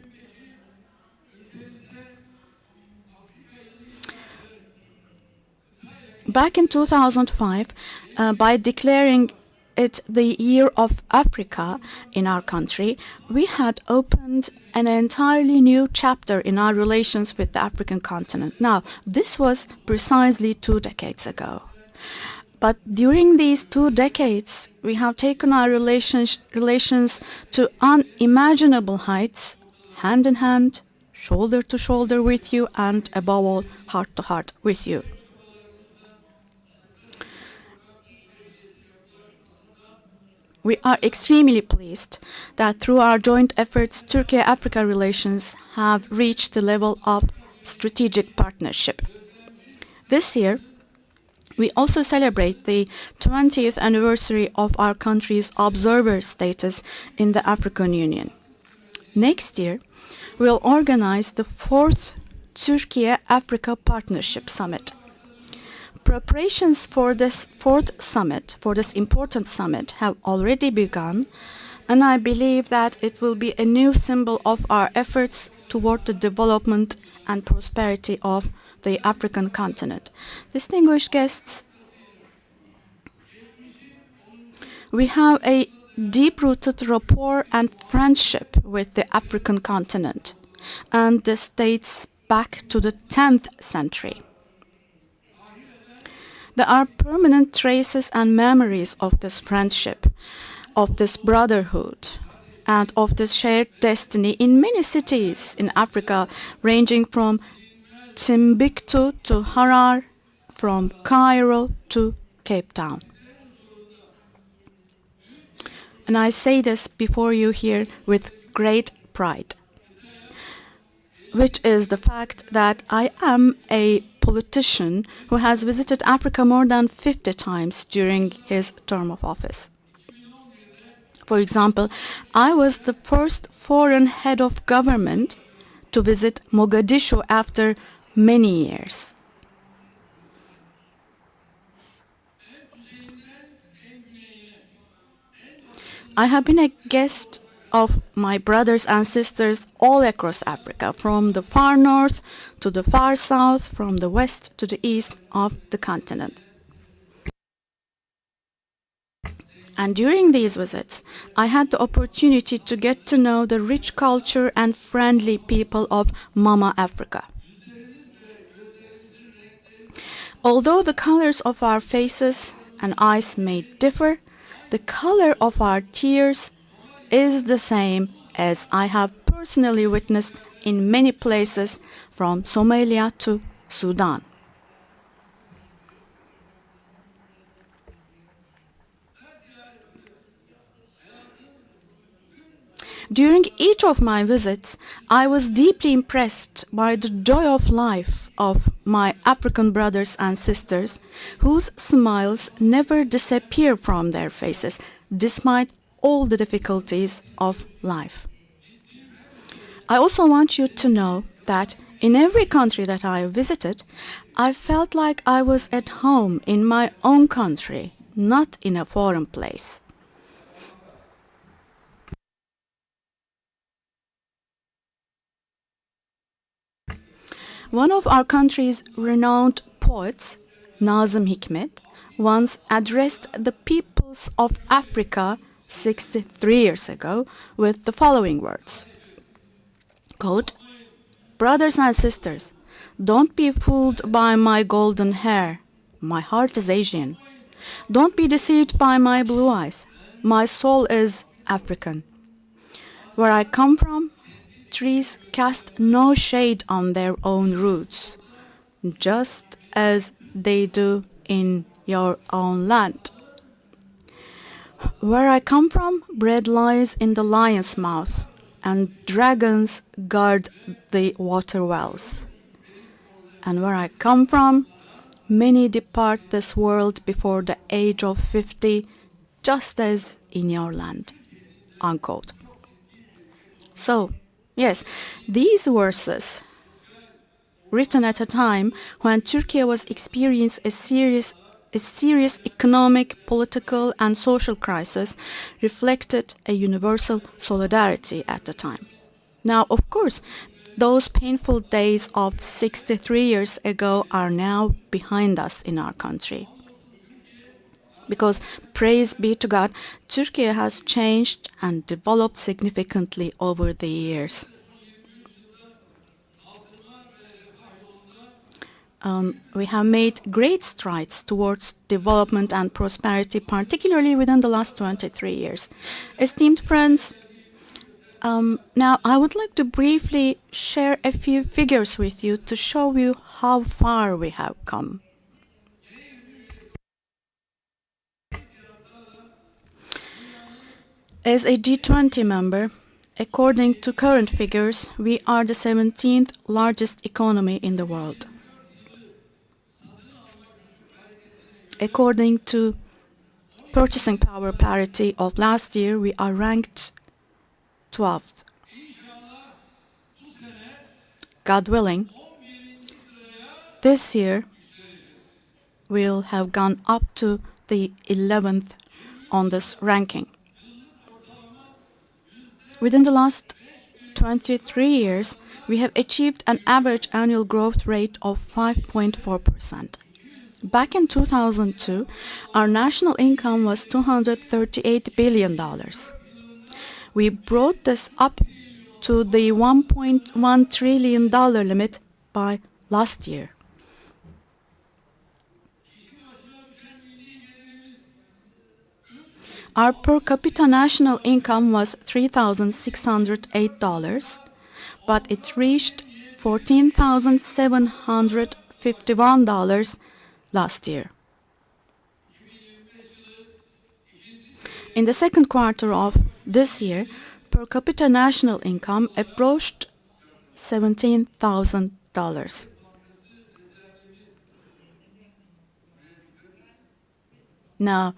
Back in 2005, by declaring it the Year of Africa in our country, we had opened an entirely new chapter in our relations with the African continent. Now, this was precisely 2 decades ago. But during these 2 decades, we have taken our relations to unimaginable heights, hand in hand, shoulder to shoulder with you, and above all, heart to heart with you. We are extremely pleased that through our joint efforts, Turkey-Africa relations have reached the level of strategic partnership. This year, we also celebrate the 20th anniversary of our country's observer status in the African Union. Next year, we'll organize the 4th Turkey-Africa Partnership Summit. Preparations for this 4th summit, for this important summit, have already begun, and I believe that it will be a new symbol of our efforts toward the development and prosperity of the African continent. Distinguished guests, we have a deep-rooted rapport and friendship with the African continent, and this dates back to the 10th century. There are permanent traces and memories of this friendship, of this brotherhood, and of this shared destiny in many cities in Africa, ranging from Timbuktu to Harar, from Cairo to Cape Town. And I say this before you here with great pride, which is the fact that I am a politician who has visited Africa more than 50 times during his term of office. For example, I was the first foreign head of government to visit Mogadishu after many years. I have been a guest of my brothers and sisters all across Africa, from the far north to the far south, from the west to the east of the continent. And during these visits, I had the opportunity to get to know the rich culture and friendly people of Mama Africa. Although the colors of our faces and eyes may differ, the color of our tears is the same, as I have personally witnessed in many places from Somalia to Sudan. During each of my visits, I was deeply impressed by the joy of life of my African brothers and sisters, whose smiles never disappear from their faces, despite all the difficulties of life. I also want you to know that in every country that I visited, I felt like I was at home in my own country, not in a foreign place. One of our country's renowned poets, Nazım Hikmet, once addressed the peoples of Africa 63 years ago with the following words. Quote, "Brothers and sisters, don't be fooled by my golden hair. My heart is Asian. Don't be deceived by my blue eyes. My soul is African. Where I come from, trees cast no shade on their own roots, just as they do in your own land. Where I come from, bread lies in the lion's mouth, and dragons guard the water wells. And where I come from, many depart this world before the age of 50, just as in your land." Unquote. So, yes, these verses, written at a time when Turkey was experiencing a serious economic, political, and social crisis, reflected a universal solidarity at the time. Now, of course, those painful days of 63 years ago are now behind us in our country. Because, praise be to God, Turkey has changed and developed significantly over the years. We have made great strides towards development and prosperity, particularly within the last 23 years. Esteemed friends, now I would like to briefly share a few figures with you to show you how far we have come. As a G20 member, according to current figures, we are the 17th largest economy in the world. According to purchasing power parity of last year, we are ranked 12th. God willing, this year we'll have gone up to the 11th on this ranking. Within the last 23 years, we have achieved an average annual growth rate of 5.4%. Back in 2002, our national income was $238 billion. We brought this up to the $1.1 trillion limit by last year. Our per capita national income was $3,608, but it reached $14,751 last year. In the second quarter of this year, per capita national income approached $17,000. Now,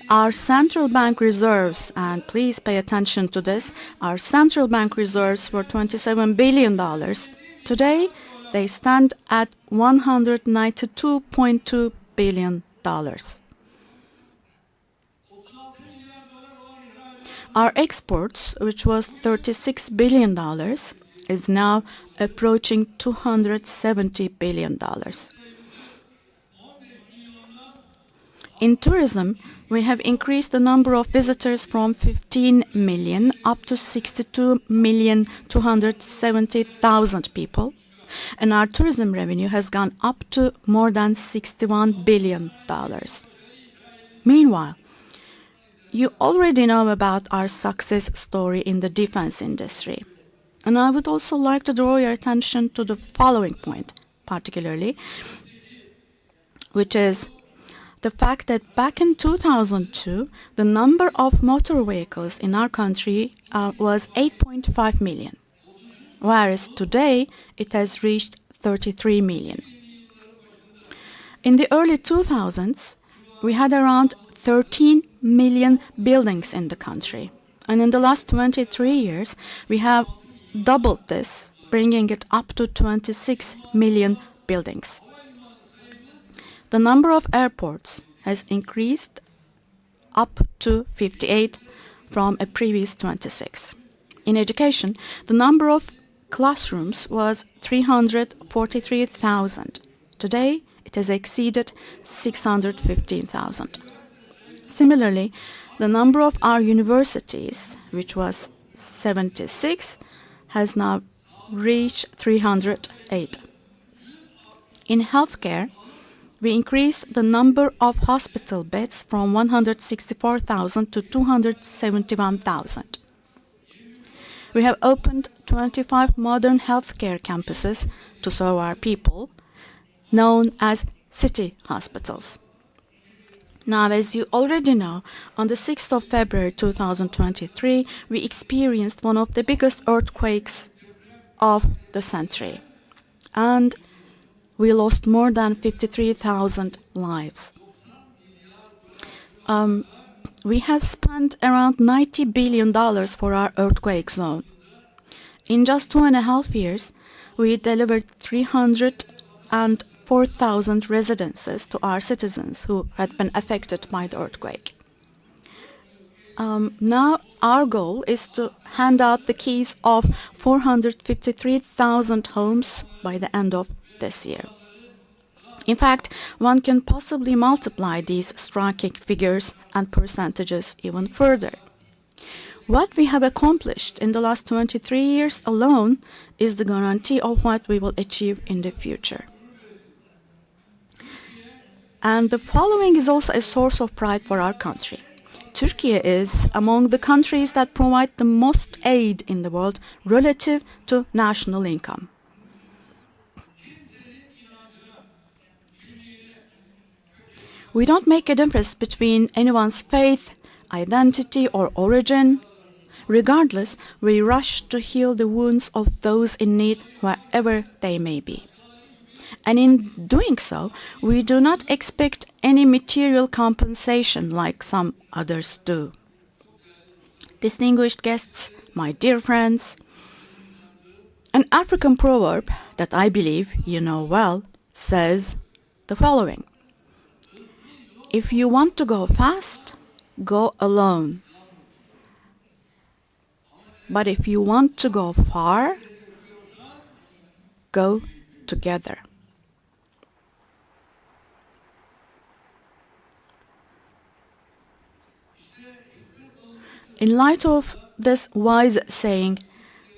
our central bank reserves, and please pay attention to this, our central bank reserves were $27 billion. Today, they stand at $192.2 billion. Our exports, which was $36 billion, is now approaching $270 billion. In tourism, we have increased the number of visitors from 15 million up to 62,270,000 people, and our tourism revenue has gone up to more than $61 billion. Meanwhile, you already know about our success story in the defense industry, and I would also like to draw your attention to the following point, particularly, which is the fact that back in 2002, the number of motor vehicles in our country was 8.5 million, whereas today it has reached 33 million. In the early 2000s, we had around 13 million buildings in the country, and in the last 23 years, we have doubled this, bringing it up to 26 million buildings. The number of airports has increased up to 58 from a previous 26. In education, the number of classrooms was 343,000. Today, it has exceeded 615,000. Similarly, the number of our universities, which was 76, has now reached 308. In healthcare, we increased the number of hospital beds from 164,000 to 271,000. We have opened 25 modern healthcare campuses to serve our people, known as city hospitals. Now, as you already know, on the 6th of February 2023, we experienced one of the biggest earthquakes of the century, and we lost more than 53,000 lives. We have spent around $90 billion for our earthquake zone. In just 2.5 years, we delivered 304,000 residences to our citizens who had been affected by the earthquake. Now our goal is to hand out the keys of 453,000 homes by the end of this year. In fact, one can possibly multiply these striking figures and percentages even further. What we have accomplished in the last 23 years alone is the guarantee of what we will achieve in the future. And the following is also a source of pride for our country. Turkey is among the countries that provide the most aid in the world relative to national income. We don't make a difference between anyone's faith, identity, or origin. Regardless, we rush to heal the wounds of those in need wherever they may be. And in doing so, we do not expect any material compensation like some others do. Distinguished guests, my dear friends, an African proverb that I believe you know well says the following: if you want to go fast, go alone. But if you want to go far, go together. In light of this wise saying,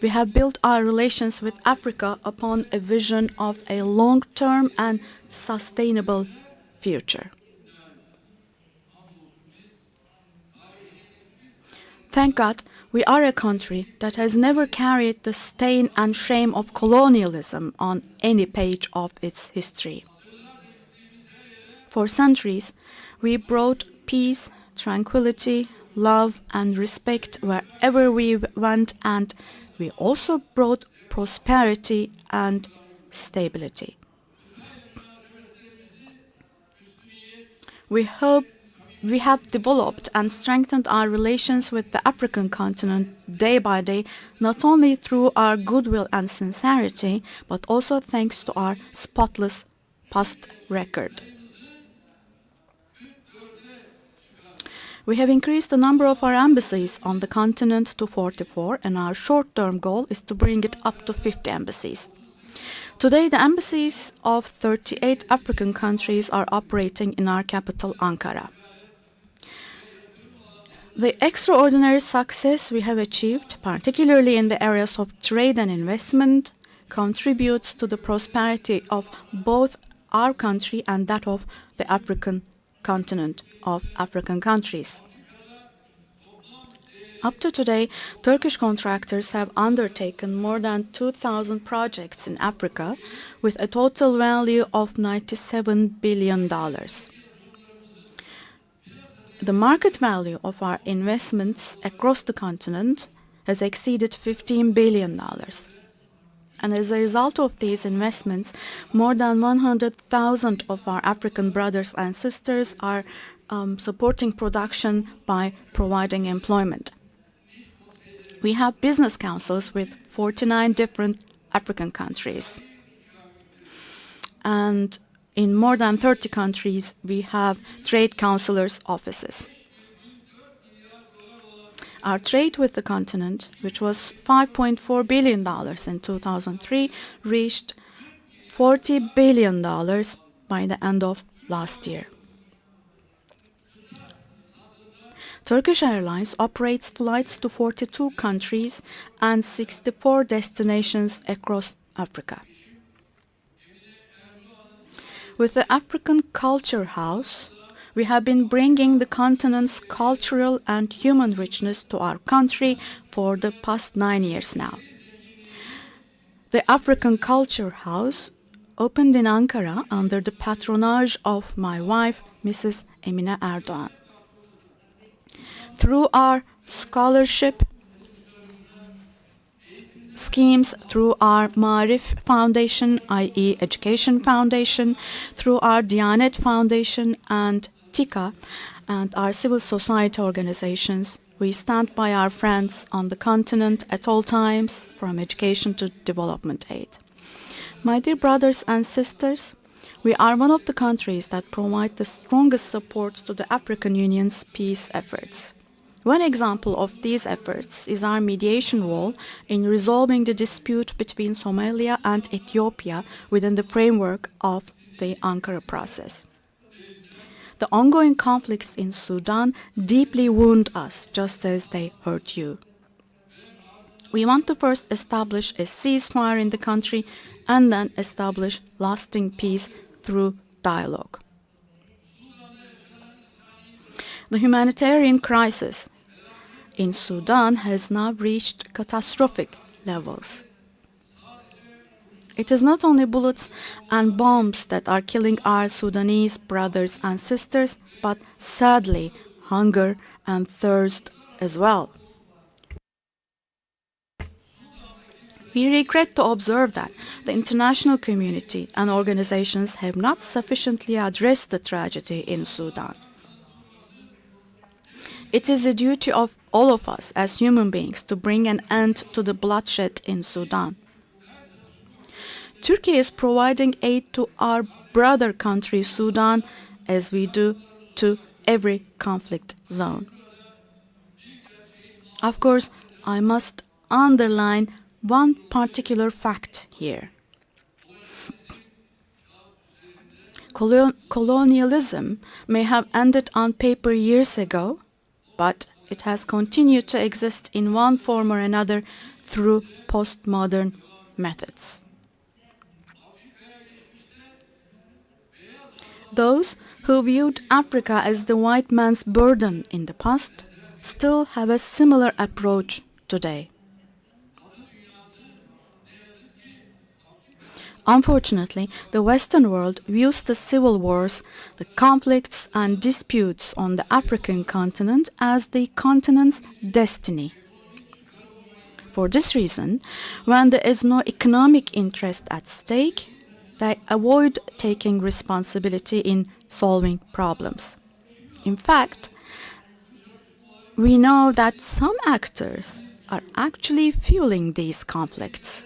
we have built our relations with Africa upon a vision of a long-term and sustainable future. Thank God, we are a country that has never carried the stain and shame of colonialism on any page of its history. For centuries, we brought peace, tranquility, love, and respect wherever we went, and we also brought prosperity and stability. We have developed and strengthened our relations with the African continent day by day, not only through our goodwill and sincerity, but also thanks to our spotless past record. We have increased the number of our embassies on the continent to 44, and our short-term goal is to bring it up to 50 embassies. Today, the embassies of 38 African countries are operating in our capital, Ankara. The extraordinary success we have achieved, particularly in the areas of trade and investment, contributes to the prosperity of both our country and that of the African continent of African countries. Up to today, Turkish contractors have undertaken more than 2,000 projects in Africa with a total value of $97 billion. The market value of our investments across the continent has exceeded $15 billion. And as a result of these investments, more than 100,000 of our African brothers and sisters are supporting production by providing employment. We have business councils with 49 different African countries. And in more than 30 countries, we have trade counselors' offices. Our trade with the continent, which was $5.4 billion in 2003, reached $40 billion by the end of last year. Turkish Airlines operates flights to 42 countries and 64 destinations across Africa. With the African Culture House, we have been bringing the continent's cultural and human richness to our country for the past 9 years now. The African Culture House opened in Ankara under the patronage of my wife, Mrs. Emine Erdoğan. Through our scholarship schemes, through our Marif Foundation, i.e. Education Foundation, through our Diyanet Foundation and TİKA, and our civil society organizations, we stand by our friends on the continent at all times, from education to development aid. My dear brothers and sisters, we are one of the countries that provide the strongest support to the African Union's peace efforts. One example of these efforts is our mediation role in resolving the dispute between Somalia and Ethiopia within the framework of the Ankara process. The ongoing conflicts in Sudan deeply wound us, just as they hurt you. We want to first establish a ceasefire in the country and then establish lasting peace through dialogue. The humanitarian crisis in Sudan has now reached catastrophic levels. It is not only bullets and bombs that are killing our Sudanese brothers and sisters, but sadly, hunger and thirst as well. We regret to observe that the international community and organizations have not sufficiently addressed the tragedy in Sudan. It is the duty of all of us as human beings to bring an end to the bloodshed in Sudan. Turkey is providing aid to our brother country Sudan, as we do to every conflict zone. Of course, I must underline one particular fact here. Colonialism may have ended on paper years ago, but it has continued to exist in one form or another through postmodern methods. Those who viewed Africa as the white man's burden in the past still have a similar approach today. Unfortunately, the Western world views the civil wars, the conflicts and disputes on the African continent as the continent's destiny. For this reason, when there is no economic interest at stake, they avoid taking responsibility in solving problems. In fact, we know that some actors are actually fueling these conflicts.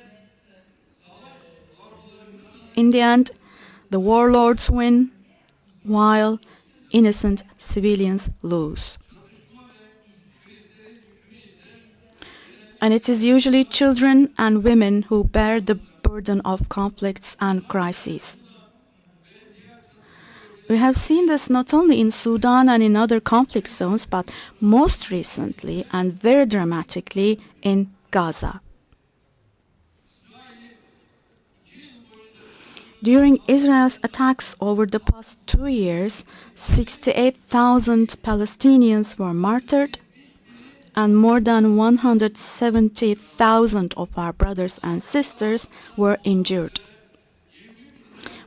In the end, the warlords win, while innocent civilians lose. And it is usually children and women who bear the burden of conflicts and crises. We have seen this not only in Sudan and in other conflict zones, but most recently and very dramatically in Gaza. During Israel's attacks over the past 2 years, 68,000 Palestinians were martyred, and more than 170,000 of our brothers and sisters were injured.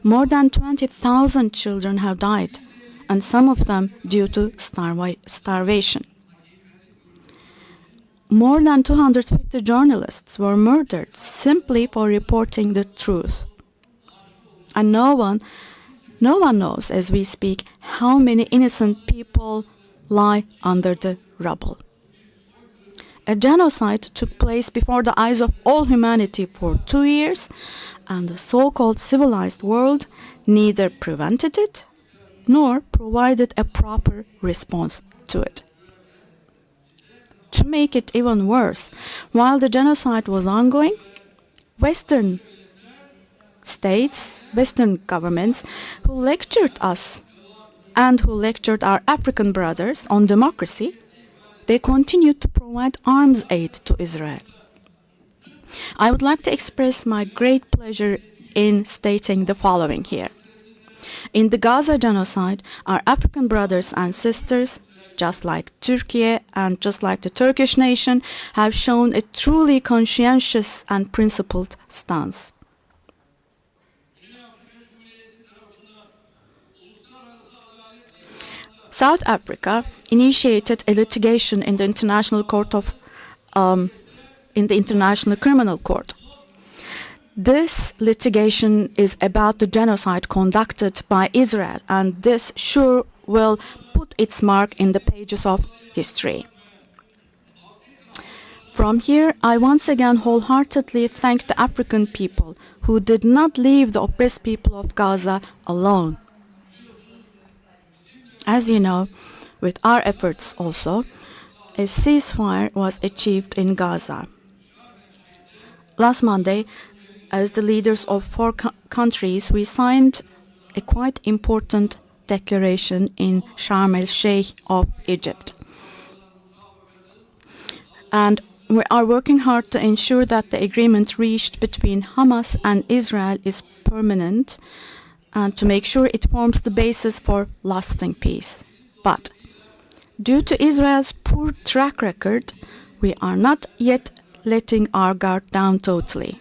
More than 20,000 children have died, and some of them due to starvation. More than 250 journalists were murdered simply for reporting the truth. And no one knows as we speak how many innocent people lie under the rubble. A genocide took place before the eyes of all humanity for 2 years, and the so-called civilized world neither prevented it nor provided a proper response to it. To make it even worse, while the genocide was ongoing, Western states, Western governments who lectured us and who lectured our African brothers on democracy, they continued to provide arms aid to Israel. I would like to express my great pleasure in stating the following here. In the Gaza genocide, our African brothers and sisters, just like Türkiye and just like the Turkish nation, have shown a truly conscientious and principled stance. South Africa initiated a litigation in the International Criminal Court. This litigation is about the genocide conducted by Israel, and this sure will put its mark in the pages of history. From here, I once again wholeheartedly thank the African people who did not leave the oppressed people of Gaza alone. As you know, with our efforts also, a ceasefire was achieved in Gaza. Last Monday, as the leaders of 4 countries, we signed a quite important declaration in Sharm el-Sheikh of Egypt. And we are working hard to ensure that the agreement reached between Hamas and Israel is permanent, and to make sure it forms the basis for lasting peace. But due to Israel's poor track record, we are not yet letting our guard down totally.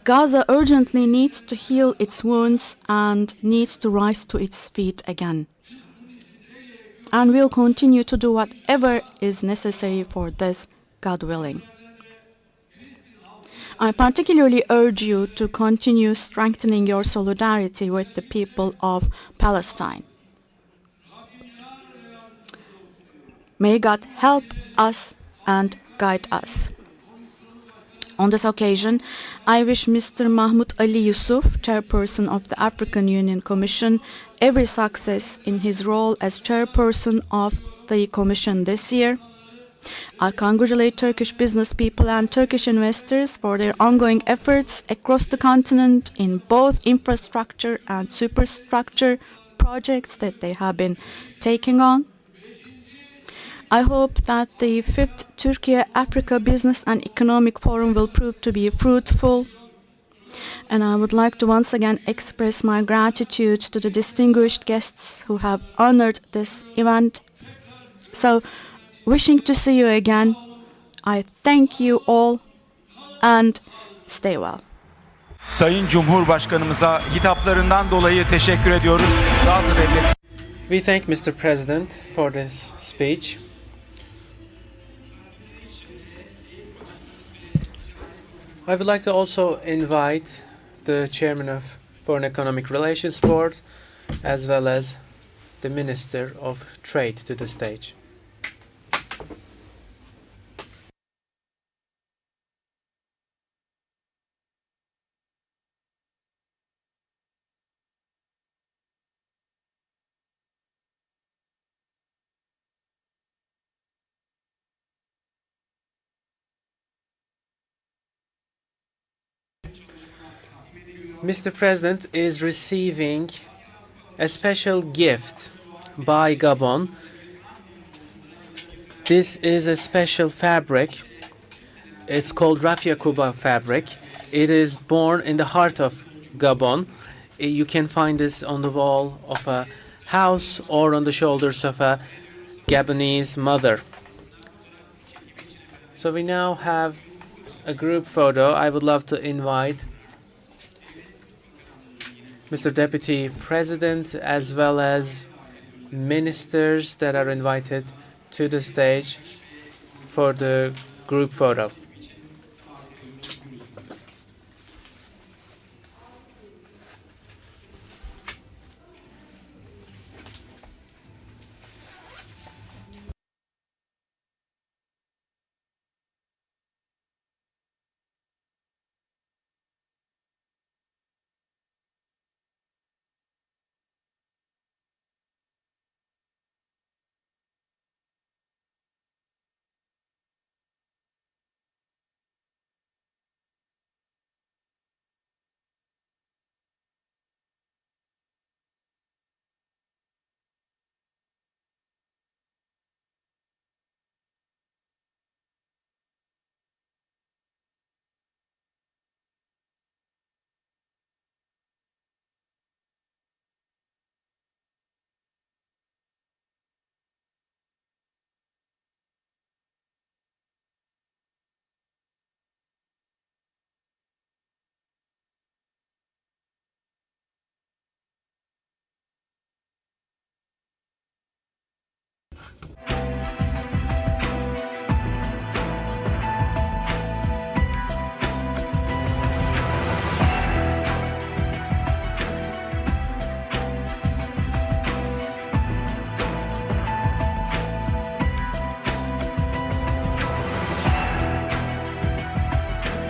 Gaza urgently needs to heal its wounds and needs to rise to its feet again. And we'll continue to do whatever is necessary for this, God willing. I particularly urge you to continue strengthening your solidarity with the people of Palestine. May God help us and guide us. On this occasion, I wish Mr. Mahmoud Ali Yusuf, chairperson of the African Union Commission, every success in his role as chairperson of the Commission this year. I congratulate Turkish business people and Turkish investors for their ongoing efforts across the continent in both infrastructure and superstructure projects that they have been taking on. I hope that the 5th Türkiye Africa Business and Economic Forum will prove to be fruitful. And I would like to once again express my gratitude to the distinguished guests who have honored this event. So, wishing to see you again, I thank you all and stay well. Sayın Cumhurbaşkanımıza hitaplarından dolayı teşekkür ediyoruz. Zatı devlet. We thank Mr. President for this speech. I would like to also invite the Chairman of Foreign Economic Relations Board as well as the Minister of Trade to the stage. Mr. President is receiving a special gift by Gabon. This is a special fabric. It's called Raffia Kuba fabric. It is born in the heart of Gabon. You can find this on the wall of a house or on the shoulders of a Gabonese mother. So we now have a group photo. I would love to invite Mr. Deputy President as well as ministers that are invited to the stage for the group photo.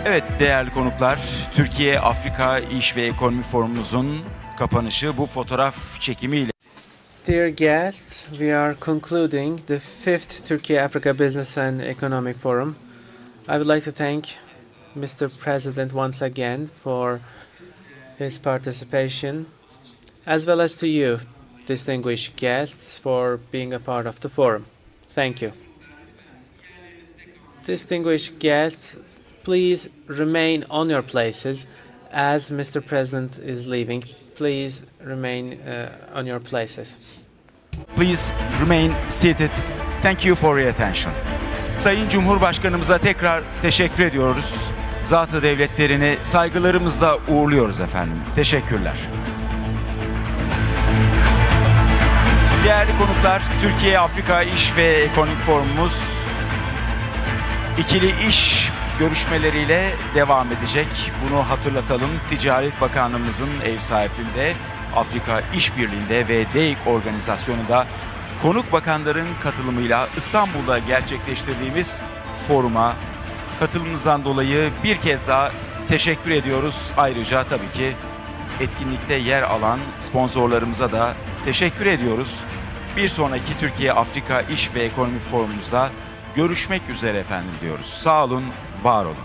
Evet değerli konuklar, Türkiye-Afrika İş ve Ekonomi Forumumuzun kapanışı bu fotoğraf çekimiyle. Dear guests, we are concluding the 5th Turkey-Africa Business and Economic Forum. I would like to thank Mr. President once again for his participation, as well as to you, distinguished guests, for being a part of the forum. Thank you. Distinguished guests, please remain on your places as Mr. President is leaving. Please remain on your places. Please remain seated. Thank you for your attention. Sayın Cumhurbaşkanımıza tekrar teşekkür ediyoruz. Zat-ı devletlerini saygılarımızla uğurluyoruz efendim. Teşekkürler. Değerli konuklar, Türkiye-Afrika İş ve Ekonomik Forumumuz ikili iş görüşmeleriyle devam edecek. Bunu hatırlatalım. Ticaret Bakanlığımızın ev sahipliğinde, Afrika İşbirliği'nde ve DEİK organizasyonunda konuk bakanların katılımıyla İstanbul'da gerçekleştirdiğimiz foruma katılımınızdan dolayı bir kez daha teşekkür ediyoruz. Ayrıca tabii ki etkinlikte yer alan sponsorlarımıza da teşekkür ediyoruz. Bir sonraki Türkiye-Afrika İş ve Ekonomi Forumumuzda görüşmek üzere efendim diyoruz. Sağ olun, var olun.